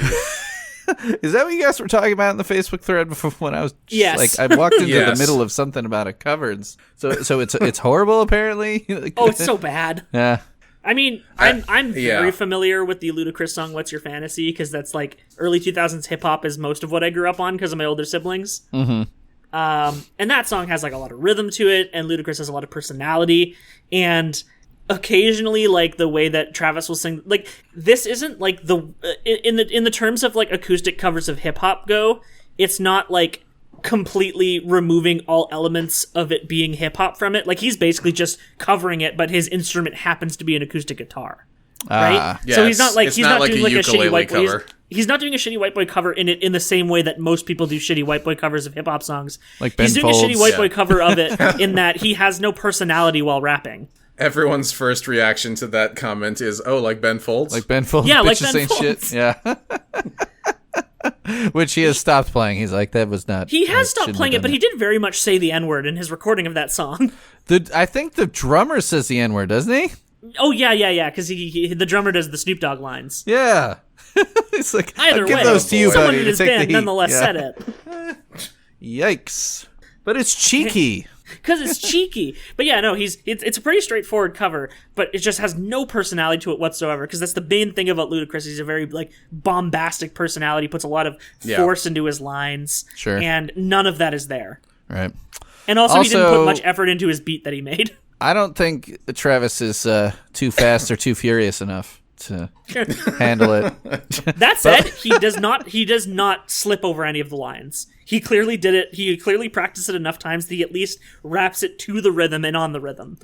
Is that what you guys were talking about in the Facebook thread before when I was Yes. I walked into the middle of something about a cover. So it's horrible apparently? Oh, it's so bad. Yeah. I mean, I'm very familiar with the Ludacris song "What's Your Fantasy" because that's like early 2000s hip hop is most of what I grew up on because of my older siblings. Mm-hmm. And that song has like a lot of rhythm to it, and Ludacris has a lot of personality, and occasionally like the way that Travis will sing, like this isn't like in the terms of like acoustic covers of hip hop go, it's not like completely removing all elements of it being hip hop from it. Like he's basically just covering it, but his instrument happens to be an acoustic guitar, right? Yeah, so he's not doing like a shitty white boy cover. He's not doing a shitty white boy cover in it in the same way that most people do shitty white boy covers of hip hop songs. Like Ben he's doing Folds. a shitty white boy cover of it in that he has no personality while rapping. Everyone's first reaction to that comment is, "Oh, like Ben Folds." Like Ben Folds. Yeah, like bitches Ben ain't Folds. shit. Yeah. Which he has stopped playing. He's like, that was not. He has stopped playing it, but he did very much say the N-word in his recording of that song. I think the drummer says the N-word, doesn't he? Oh yeah, because the drummer does the Snoop Dogg lines. Yeah. It's like, Either I'll give way, those to you, someone buddy, in his to take the band heat. nonetheless Yeah. said it. Yikes. But it's cheeky. Because it's cheeky. But yeah, no, it's a pretty straightforward cover, but it just has no personality to it whatsoever, because that's the main thing about Ludacris. He's a very, like, bombastic personality, puts a lot of force into his lines, Sure. and none of that is there. Right. And also he didn't put much effort into his beat that he made. I don't think Travis is too fast or too furious enough to handle it. That said, he does not slip over any of the lines. He clearly did it. He clearly practiced it enough times that he at least raps it to the rhythm and on the rhythm.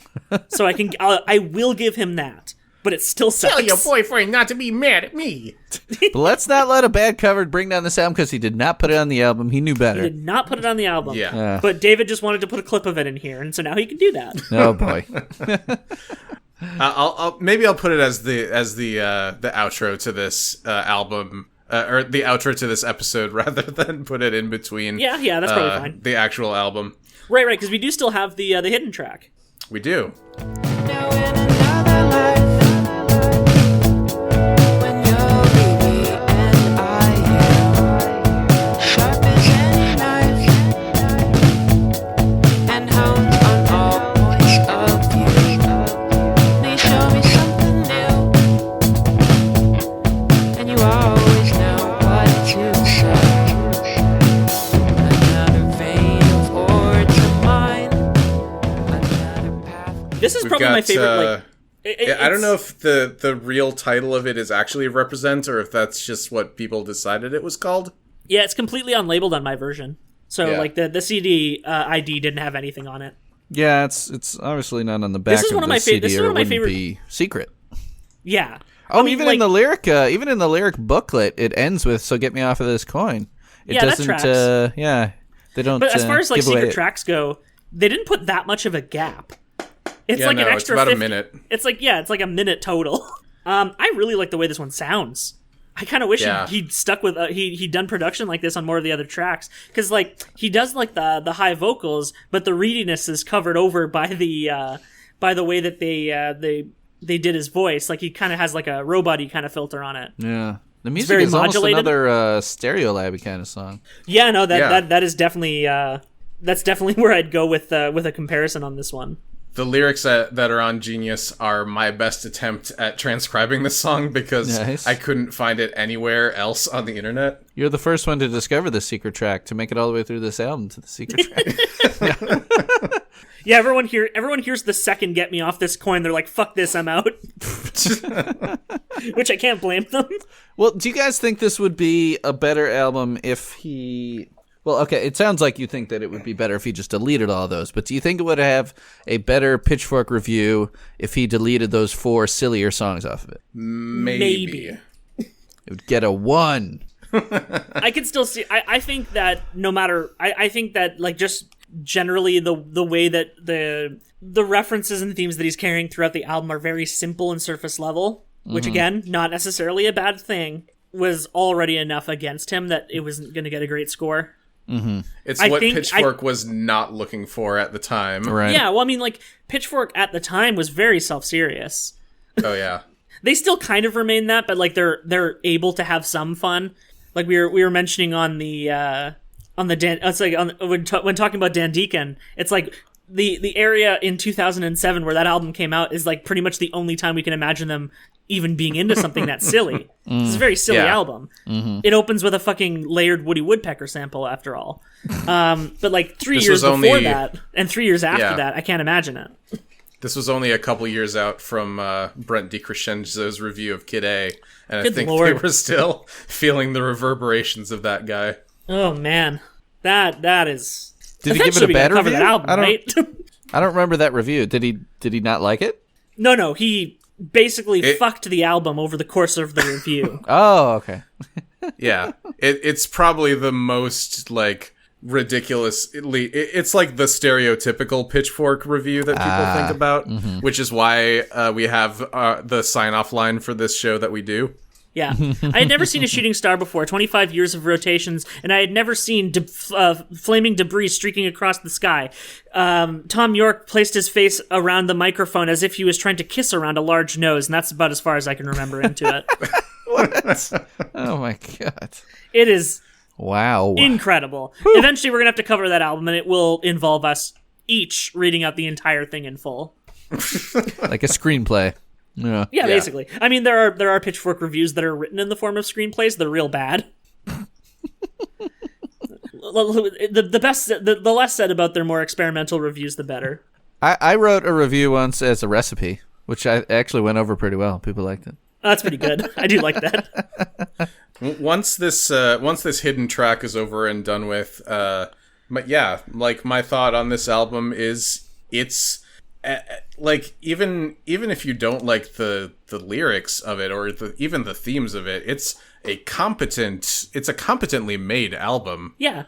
So I will give him that. But it still sucks. Tell your boyfriend not to be mad at me. But let's not let a bad cover bring down this album, because he did not put it on the album. He knew better. He did not put it on the album. Yeah. But David just wanted to put a clip of it in here, and so now he can do that. Oh boy. I'll put it as the outro to this album, or the outro to this episode, rather than put it in between. Yeah, that's probably fine. The actual album. Right, because we do still have the hidden track. We do. Now in another life, when you're baby and I am sharp as any knife, and hounds on all points of view. Please show me something new, and you always know what to say. Another vein of words of mine, another path. This is We've probably got, my favorite. I don't know if the real title of it is actually Represent, or if that's just what people decided it was called. Yeah, it's completely unlabeled on my version. So Yeah. like the CD ID didn't have anything on it. Yeah, it's obviously not on the back is of one of the my CD, this is or one of my it wouldn't favorite- be secret. Yeah. Oh, I mean, even in the lyric booklet, it ends with "So get me off of this coin." It Yeah, that doesn't. tracks. They don't. But as far as like give away secret it. tracks go, they didn't put that much of a gap. It's Yeah, like no, an it's extra about a 50 minute. It's like a minute total. I really like the way this one sounds. I kind of wish Yeah. he'd stuck with he'd done production like this on more of the other tracks, because like he does like the high vocals, but the readiness is covered over by the way that they did his voice. Like he kind of has like a robot-y kind of filter on it. Yeah, the music very is almost modulated. another Stereolab kind of song. Yeah, no, Yeah. that is definitely that's definitely where I'd go with a comparison on this one. The lyrics that are on Genius are my best attempt at transcribing this song, because Nice. I couldn't find it anywhere else on the internet. You're the first one to discover the secret track, to make it all the way through this album to the secret track. Yeah, everyone hears the second "Get Me Off This Coin," they're like, "Fuck this, I'm out." Which I can't blame them. Well, do you guys think this would be a better album if he Well, okay, it sounds like you think that it would be better if he just deleted all those, but do you think it would have a better Pitchfork review if he deleted those 4 sillier songs off of it? Maybe. It would get a 1. I could still see. I think that no matter. I think that like just generally the way that the references and themes that he's carrying throughout the album are very simple and surface level, which again, not necessarily a bad thing, was already enough against him that it wasn't going to get a great score. It's what Pitchfork was not looking for at the time. Right. Yeah, well, I mean, like, Pitchfork at the time was very self-serious. Oh, yeah. They still kind of remain that, but, like, they're able to have some fun. Like, we were mentioning on the Dan... It's like, when talking about Dan Deacon, it's like, the area in 2007 where that album came out is, like, pretty much the only time we can imagine them even being into something that silly. It's a very silly album. It opens with a fucking layered Woody Woodpecker sample, after all. But like 3 years before that, and 3 years after that, I can't imagine it. This was only a couple years out from Brent DiCrescenzo's review of Kid A, and I think they were still feeling the reverberations of that guy. Oh man, that is. Did he give it a bad review? That album, right? I don't remember that review. Did he not like it? No, he basically fucked the album over the course of the review. Oh, okay. Yeah, it's probably the most like it's like the stereotypical Pitchfork review that people think about, which is why we have the sign-off line for this show that we do. Yeah. I had never seen a shooting star before, 25 years of rotations, and I had never seen flaming debris streaking across the sky. Tom York placed his face around the microphone as if he was trying to kiss around a large nose, and that's about as far as I can remember into it. What? Oh my god. It is Whew. incredible. Eventually we're going to have to cover that album, and it will involve us each reading out the entire thing in full. Like a screenplay. Yeah, basically. I mean, there are Pitchfork reviews that are written in the form of screenplays. They're real bad. The less said about their more experimental reviews, the better. I wrote a review once as a recipe, which I actually went over pretty well. People liked it. Oh, that's pretty good. I do like that. Once this hidden track is over and done with, but yeah, like my thought on this album is it's. Like even if you don't like the lyrics of it or even the themes of it, it's a competently made album. Yeah.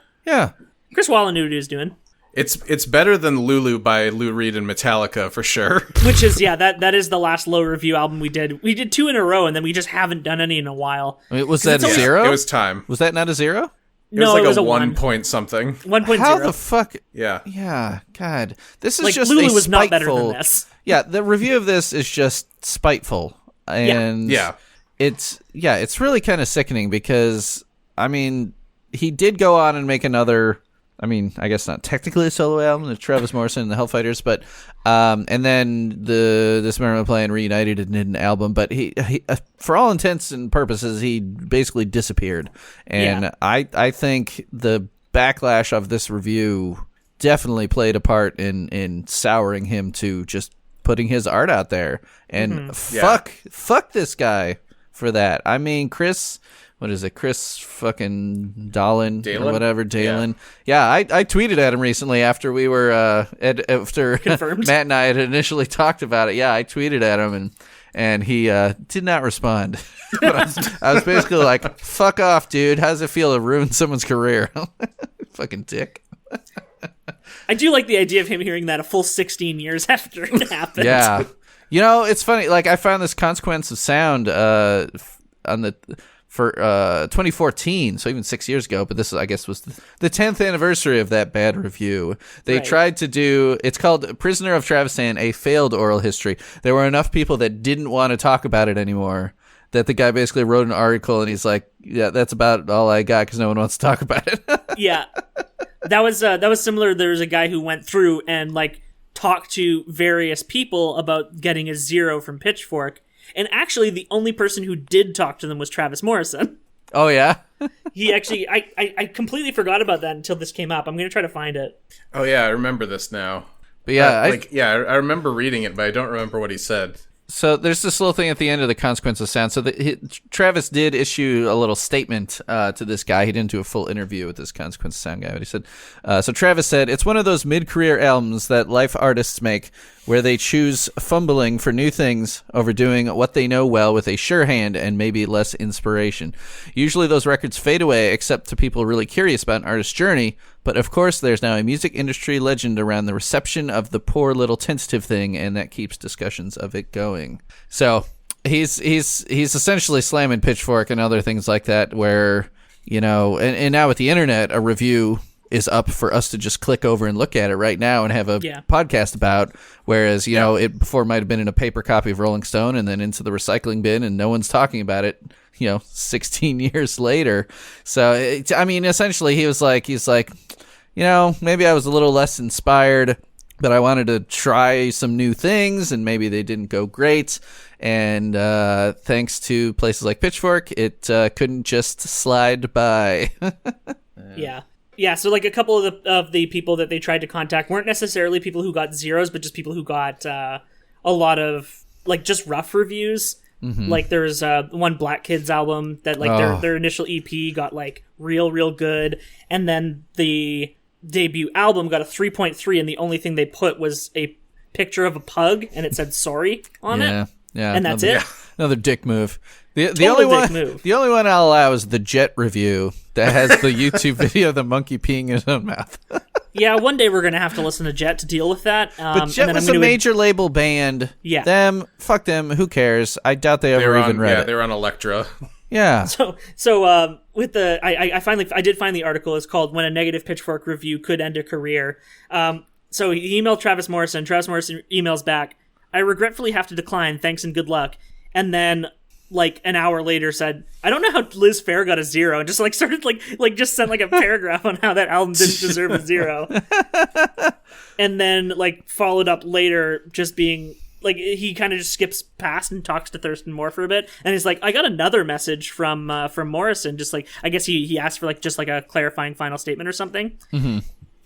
Chris Wallen knew what he was doing. It's better than Lulu by Lou Reed and Metallica for sure. Which is that is the last low review album we did. We did 2 in a row, and then we just haven't done any in a while. I mean, was that a 0? It was time. Was that not a 0? It was a 1 point something. 1.0. How the fuck? Yeah. Yeah. God, this is like, just Lulu a was spiteful. Not better than this. Yeah, the review of this is just spiteful, and it's really kind of sickening because I mean he did go on and make another. I mean, I guess not technically a solo album, the Travis Morrison and the Hellfighters, but and then the Dismemberment Plan reunited in an album. But he for all intents and purposes, he basically disappeared. And I think the backlash of this review definitely played a part in souring him to just putting his art out there. And fuck this guy for that. I mean, Chris. What is it? Chris fucking Dahlen or whatever. Dahlen. Yeah, I tweeted at him recently after we were after Matt and I had initially talked about it. Yeah, I tweeted at him and he did not respond. But I was basically like, "Fuck off, dude. How does it feel to ruin someone's career?" Fucking dick. I do like the idea of him hearing that a full 16 years after it happened. Yeah, you know, it's funny. Like I found this Consequence of Sound on the. For 2014, so even 6 years ago, but this, I guess, was the 10th anniversary of that bad review. They tried to do, it's called Prisoner of Travistan, a failed oral history. There were enough people that didn't want to talk about it anymore that the guy basically wrote an article and he's like, yeah, that's about all I got because no one wants to talk about it. Yeah. That was similar. There was a guy who went through and like talked to various people about getting a 0 from Pitchfork. And actually, the only person who did talk to them was Travis Morrison. Oh, yeah? He actually... I completely forgot about that until this came up. I'm going to try to find it. Oh, yeah, I remember this now. But yeah, I remember reading it, but I don't remember what he said. So there's this little thing at the end of the Consequence of Sound. So Travis did issue a little statement to this guy. He didn't do a full interview with this Consequence of Sound guy, but he said, so Travis said, it's one of those mid-career albums that life artists make where they choose fumbling for new things over doing what they know well with a sure hand and maybe less inspiration. Usually those records fade away except to people really curious about an artist's journey, but of course there's now a music industry legend around the reception of the poor little tentative thing, and that keeps discussions of it going. So he's essentially slamming Pitchfork and other things like that where, you know, and now with the internet, a review is up for us to just click over and look at it right now and have a podcast about, whereas, you know, it before might have been in a paper copy of Rolling Stone and then into the recycling bin and no one's talking about it, you know, 16 years later. So, I mean, essentially he's like, you know, maybe I was a little less inspired, but I wanted to try some new things and maybe they didn't go great. And thanks to places like Pitchfork, it couldn't just slide by. Yeah, so like a couple of the people that they tried to contact weren't necessarily people who got zeros, but just people who got a lot of like just rough reviews. Mm-hmm. Like there's one Black Kids album that like their initial EP got like real good, and then the debut album got a 3.3, and the only thing they put was a picture of a pug and it said sorry on it. Yeah, and that's it. Another dick move. The only one I'll allow is the Jet review that has the YouTube video of the monkey peeing in his own mouth. Yeah, one day we're gonna have to listen to Jet to deal with that. But Jet was a major label band. Yeah, fuck them. Who cares? I doubt they ever even read it. Yeah, they were on Elektra. Yeah. So with the I did find the article. It's called "When a Negative Pitchfork Review Could End a Career." So he emailed Travis Morrison. Travis Morrison emails back, "I regretfully have to decline. Thanks and good luck." And then, like an hour later, said, "I don't know how Liz Phair got a 0," and just like started like just sent like a paragraph on how that album didn't deserve a 0. And then like followed up later, just being like he kind of just skips past and talks to Thurston Moore for a bit, and he's like, "I got another message from Morrison, just like I guess he asked for like just like a clarifying final statement or something." Mm-hmm.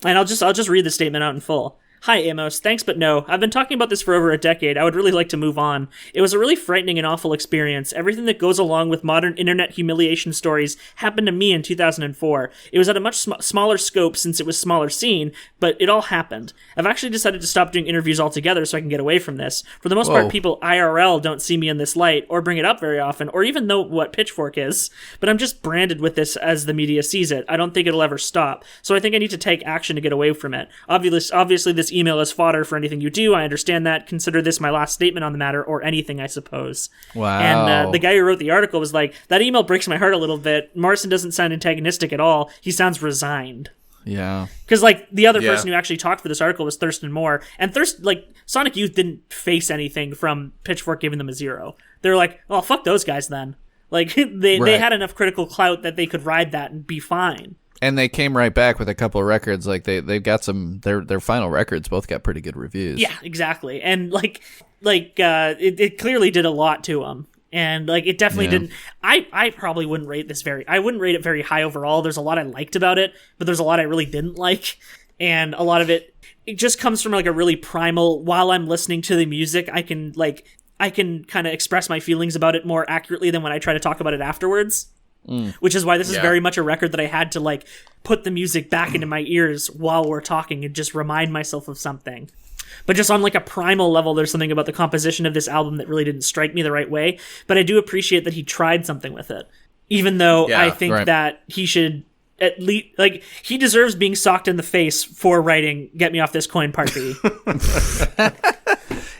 And I'll just read the statement out in full. "Hi, Amos. Thanks, but no. I've been talking about this for over a decade. I would really like to move on. It was a really frightening and awful experience. Everything that goes along with modern internet humiliation stories happened to me in 2004. It was at a much smaller scope since it was smaller scene, but it all happened. I've actually decided to stop doing interviews altogether so I can get away from this. For the most part, people IRL don't see me in this light or bring it up very often or even know what Pitchfork is. But I'm just branded with this as the media sees it. I don't think it'll ever stop. So I think I need to take action to get away from it. Obviously this email is fodder for anything you do. I understand that. Consider this my last statement on the matter, or anything, I suppose." Wow. And the guy who wrote the article was like, "That email breaks my heart a little bit. Morrison doesn't sound antagonistic at all. He sounds resigned." Yeah. Because like the other person who actually talked for this article was Thurston Moore, and Sonic Youth didn't face anything from Pitchfork giving them a 0. They're like, "Oh, fuck those guys then." Like they had enough critical clout that they could ride that and be fine. And they came right back with a couple of records. Like they've got some their final records both got pretty good reviews. Yeah, exactly. And it clearly did a lot to them. And like it definitely didn't. I probably wouldn't rate this I wouldn't rate it very high overall. There's a lot I liked about it, but there's a lot I really didn't like, and a lot of it just comes from like a really primal. While I'm listening to the music, I can kind of express my feelings about it more accurately than when I try to talk about it afterwards. Which is why this is very much a record that I had to like put the music back into my ears while we're talking and just remind myself of something. But just on like a primal level, there's something about the composition of this album that really didn't strike me the right way. But I do appreciate that he tried something with it, even though I think that he should at least like he deserves being socked in the face for writing "Get Me Off This Coin" Part B.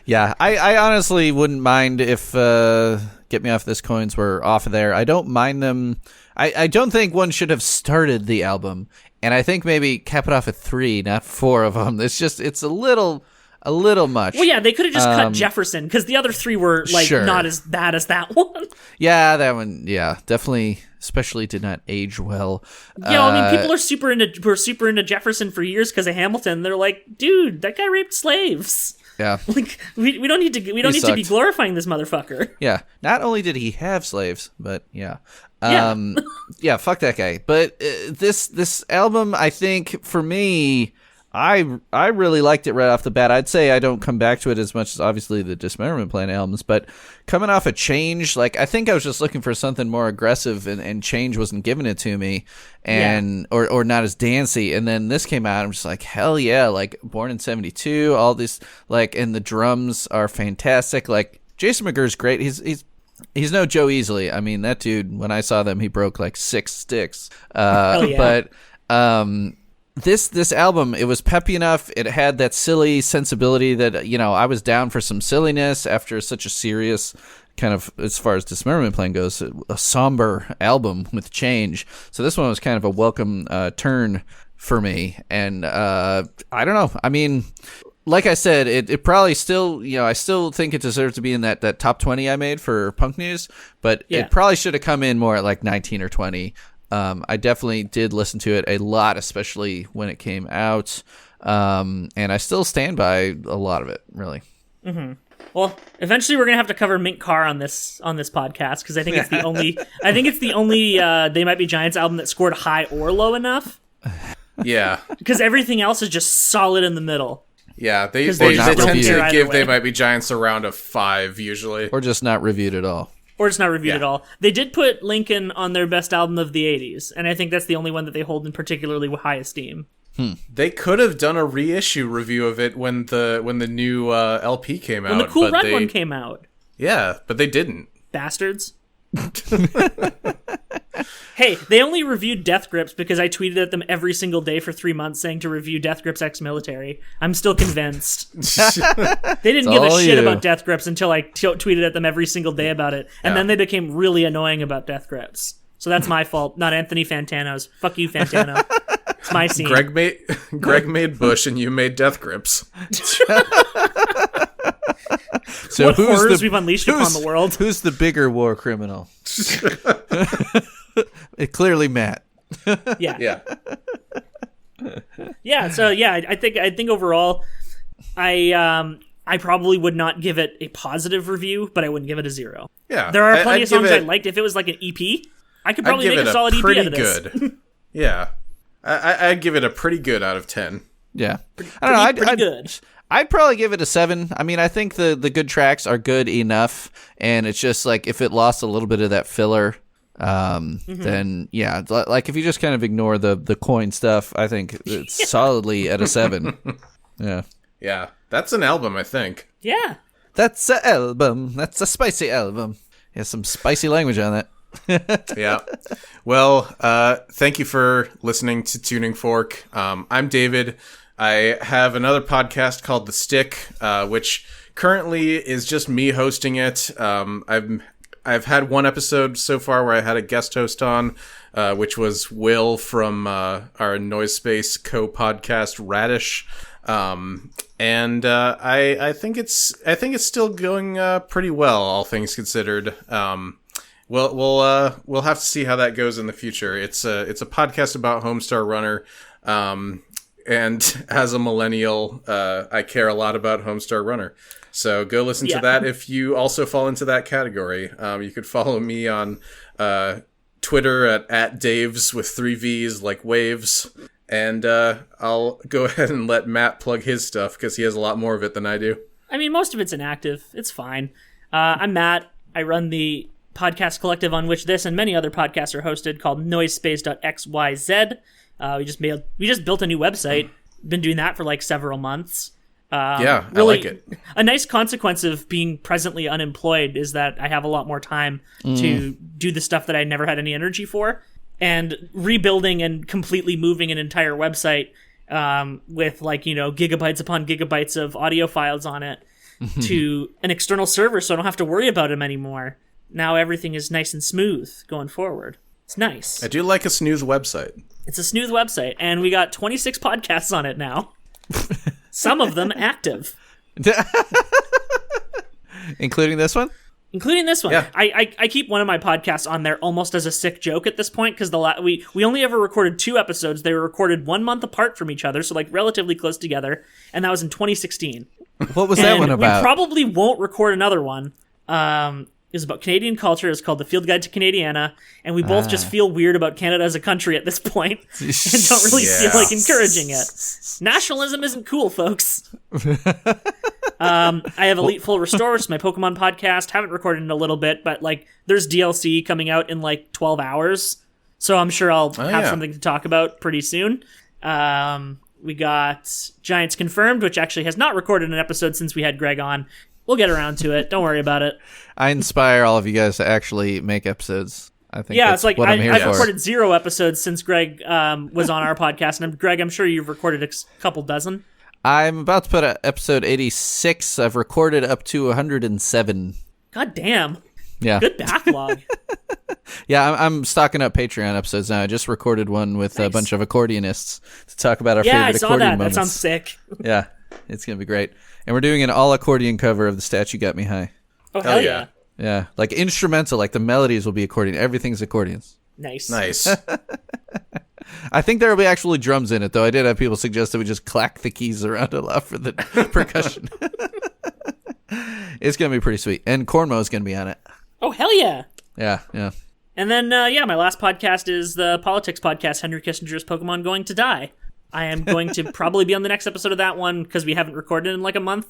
Yeah, I honestly wouldn't mind if "Get Me Off This Coins" were off of there. I don't mind them. I don't think one should have started the album, and I think maybe cap it off at 3, not 4 of them. It's a little much. Well, yeah, they could have just cut Jefferson, because the other 3 were like not as bad as that one. Yeah, that one. Yeah, definitely. Especially did not age well. Yeah, I mean, people were super into Jefferson for years because of Hamilton. They're like, dude, that guy raped slaves. Yeah, like we don't need to be glorifying this motherfucker. Yeah, not only did he have slaves, but yeah, fuck that guy. But this album, I think for me, I really liked it right off the bat. I'd say I don't come back to it as much as obviously the Dismemberment Plan albums, but coming off a Change, like I think I was just looking for something more aggressive, and Change wasn't giving it to me, and or not as dancey. And then this came out, I'm just like, hell yeah! Like Born in '72, all this like, and the drums are fantastic. Like Jason McGurr's great. He's no Joe Easley. I mean, that dude, when I saw them, he broke like 6 sticks. Hell yeah. But This album, it was peppy enough. It had that silly sensibility that, you know, I was down for some silliness after such a serious kind of, as far as Dismemberment Plan goes, a somber album with Change. So this one was kind of a welcome turn for me. And I don't know. I mean, like I said, it probably still, you know, I still think it deserves to be in that top 20 I made for Punk News, but it probably should have come in more at like 19 or 20. I definitely did listen to it a lot, especially when it came out, and I still stand by a lot of it, really. Mm-hmm. Well, eventually we're gonna have to cover Mink Car on this podcast because I think it's the only They Might Be Giants album that scored high or low enough. Yeah, because everything else is just solid in the middle. Yeah, they they tend to give way. They Might Be Giants around a 5 usually, or just not reviewed at all. Or it's not reviewed at all. They did put Lincoln on their best album of the 80s, and I think that's the only one that they hold in particularly high esteem. They could have done a reissue review of it when the new LP came out. When the Cool Red one came out. Yeah, but they didn't. Bastards. Hey, they only reviewed Death Grips because I tweeted at them every single day for 3 months saying to review Death Grips ex-military. I'm still convinced. They didn't give a shit about Death Grips until I tweeted at them every single day about it. And then they became really annoying about Death Grips. So that's my fault, not Anthony Fantano's. Fuck you, Fantano. It's my scene. Greg made Bush and you made Death Grips. So what horrors we've unleashed upon the world. Who's the bigger war criminal? It clearly Matt. Yeah. Yeah, so I think overall I probably would not give it a positive review, but I wouldn't give it a 0. Yeah. There are plenty of songs I liked. If it was like an EP, I could probably make a solid EP out of this. Good. Yeah. I'd give it a pretty good out of 10. Yeah. I don't know. Pretty good. I'd probably give it a 7. I mean, I think the good tracks are good enough, and it's just like if it lost a little bit of that filler, then yeah, like if you just kind of ignore the coin stuff, I think it's solidly at a 7. Yeah. Yeah. That's an album, I think. Yeah. That's an album. That's a spicy album. Yeah, some spicy language on that. Yeah. Well, thank you for listening to Tuning Fork. I'm David. I have another podcast called The Stick, which currently is just me hosting it. I've had one episode so far where I had a guest host on, which was Will from our Noise Space co-podcast Radish. And I think it's still going pretty well, all things considered. We'll have to see how that goes in the future. It's a podcast about Homestar Runner. And as a millennial, I care a lot about Homestar Runner. So go listen to that if you also fall into that category. You could follow me on Twitter at Daves with 3 V's like waves. And I'll go ahead and let Matt plug his stuff because he has a lot more of it than I do. I mean, most of it's inactive. It's fine. I'm Matt. I run the podcast collective on which this and many other podcasts are hosted called Noisespace.xyz. We just built a new website. Been doing that for like several months. Really, I like it. A nice consequence of being presently unemployed is that I have a lot more time to do the stuff that I never had any energy for. And rebuilding and completely moving an entire website with gigabytes upon gigabytes of audio files on it to an external server so I don't have to worry about them anymore. Now everything is nice and smooth going forward. It's nice. I do like a snooze website. It's a snooze website, and we got 26 podcasts on it now. Some of them active. Including this one? Including this one. Yeah. I keep one of my podcasts on there almost as a sick joke at this point, because we only ever recorded 2 episodes. They were recorded 1 month apart from each other, so like relatively close together, and that was in 2016. What was that one about? We probably won't record another one. is about Canadian culture. It's called The Field Guide to Canadiana, and we both just feel weird about Canada as a country at this point and don't really feel like encouraging it. Nationalism isn't cool, folks. I have Elite Full Restore, it's my Pokemon podcast. Haven't recorded in a little bit, but like there's DLC coming out in like 12 hours, so I'm sure I'll have something to talk about pretty soon. We got Giants Confirmed, which actually has not recorded an episode since we had Greg on. We'll get around to it. Don't worry about it. I inspire all of you guys to actually make episodes. I think that's it's like what I'm here I've for. recorded 0 episodes since Greg was on our podcast, and Greg, I'm sure you've recorded a couple dozen. I'm about to put out episode 86. I've recorded up to 107. God damn. Yeah. Good backlog. Yeah, I'm stocking up Patreon episodes now. I just recorded one with a bunch of accordionists to talk about our favorite accordion moments. That sounds sick. Yeah, it's going to be great. And we're doing an all-accordion cover of The Statue Got Me High. Oh, hell yeah. Yeah, like instrumental, like the melodies will be accordion. Everything's accordions. Nice. I think there will be actually drums in it, though. I did have people suggest that we just clack the keys around a lot for the percussion. It's going to be pretty sweet. And Cornmo is going to be on it. Oh, hell yeah. Yeah. And then, my last podcast is the politics podcast, Henry Kissinger's Pokemon Going to Die. I am going to probably be on the next episode of that one because we haven't recorded in like a month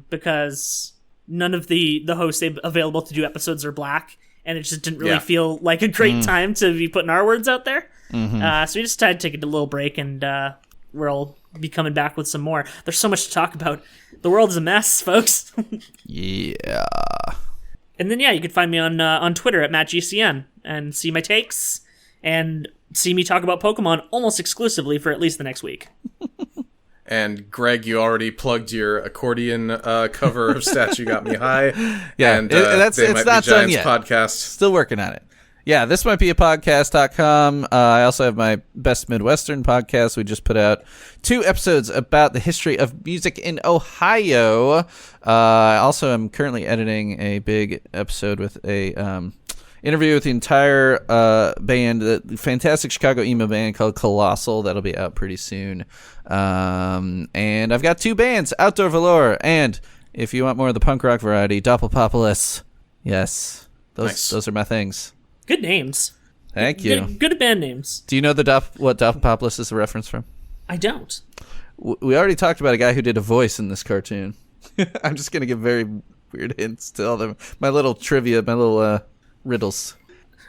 because none of the hosts available to do episodes are black, and it just didn't really feel like a great time to be putting our words out there. So we just decided to take a little break, and we'll be coming back with some more. There's so much to talk about. The world is a mess, folks. Yeah. And then, you can find me on Twitter at MattGCN and see my takes and see me talk about Pokemon almost exclusively for at least the next week. And Greg, you already plugged your accordion cover of Statue Got Me High. Yeah, and it's not done yet. Podcast. Still working on it. Yeah, this might be a podcast.com. I also have my Best Midwestern podcast. We just put out 2 episodes about the history of music in Ohio. I also am currently editing a big episode with a interview with the entire band, the fantastic Chicago emo band called Colossal. That'll be out pretty soon. And I've got 2 bands, Outdoor Velour, and if you want more of the punk rock variety, Doppelpopolis. Yes, those are my things. Good names. Thank you. Good band names. Do you know what Doppelpopolis is a reference from? I don't. We already talked about a guy who did a voice in this cartoon. I'm just going to give very weird hints to all them. My little trivia, my little riddles.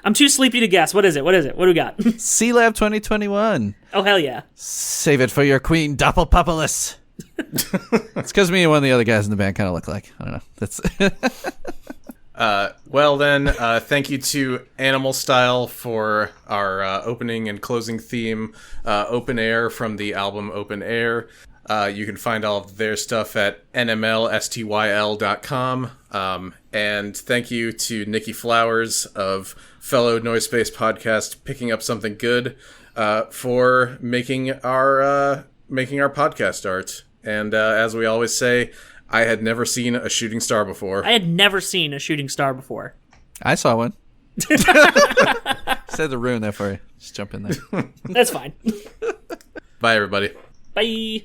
I'm too sleepy to guess. What is it? What do we got? C-Lab 2021. Oh, hell yeah. Save it for your queen, Doppelpopolis. It's because me and one of the other guys in the band kind of look like. I don't know. That's... Well then, thank you to Animal Style for our opening and closing theme, Open Air, from the album Open Air. You can find all of their stuff at nmlstyl.com. And thank you to Nikki Flowers of fellow Noise Space Podcast, Picking Up Something Good, for making our podcast art. And as we always say, I had never seen a shooting star before. I had never seen a shooting star before. I saw one. Said to ruin that for you. Just jump in there. That's fine. Bye, everybody. Bye.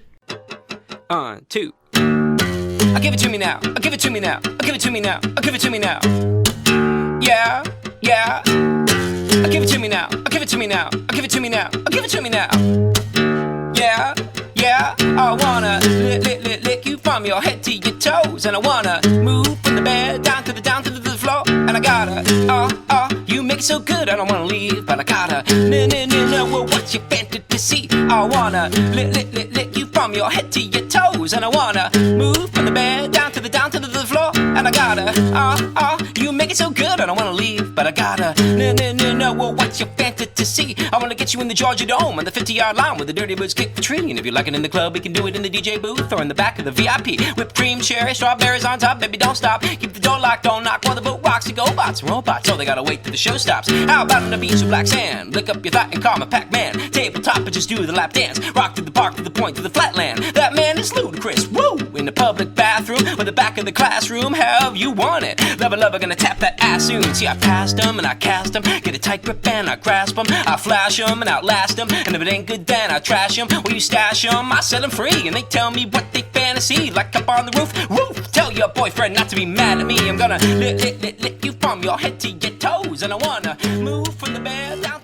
1, 2. I'll give it to me now. I'll give it to me now. I'll give it to me now. I'll give it to me now. Yeah. I'll give it to me now. I'll give it to me now. I'll give it to me now. I'll give it to me now. Yeah. I wanna lick you from your head to your toes, and I wanna move from the bed down to the floor, and I gotta, you make it so good, I don't wanna leave, but I gotta, no, well, what's your fantasy? I wanna lick you from your head to your toes, and I wanna move from the bed down to the floor, and I gotta, you make it so good, I don't wanna leave, but I gotta, no, well, what's your fantasy? I wanna get you in the Georgia Dome on the 50-yard line with the Dirty Birds kick the tree, and if you like it in the club, we can do it in the DJ booth or in the back of the VIP. Whipped cream, cherry, strawberries on top, baby, don't stop. Keep the door locked, don't knock while the boat rocks. You go bots and robots, so they gotta wait till the show stops. How about on the beach with black sand? Lick up your thigh and call my Pac-Man. Tabletop and just do the lap dance. Rock to the park, to the point, to the flatland. That man is ludicrous, woo! In the public bathroom or the back of the classroom, however you want it. Lover, gonna tap that ass soon. See, I passed them and I cast them. Get a tight grip and I grasp them. I flash them and outlast them, and if it ain't good then I trash them. Will you stash them? I set them free, and they tell me what they fantasy. Like up on the roof, tell your boyfriend not to be mad at me. I'm gonna lick you from your head to your toes, and I wanna move from the bed down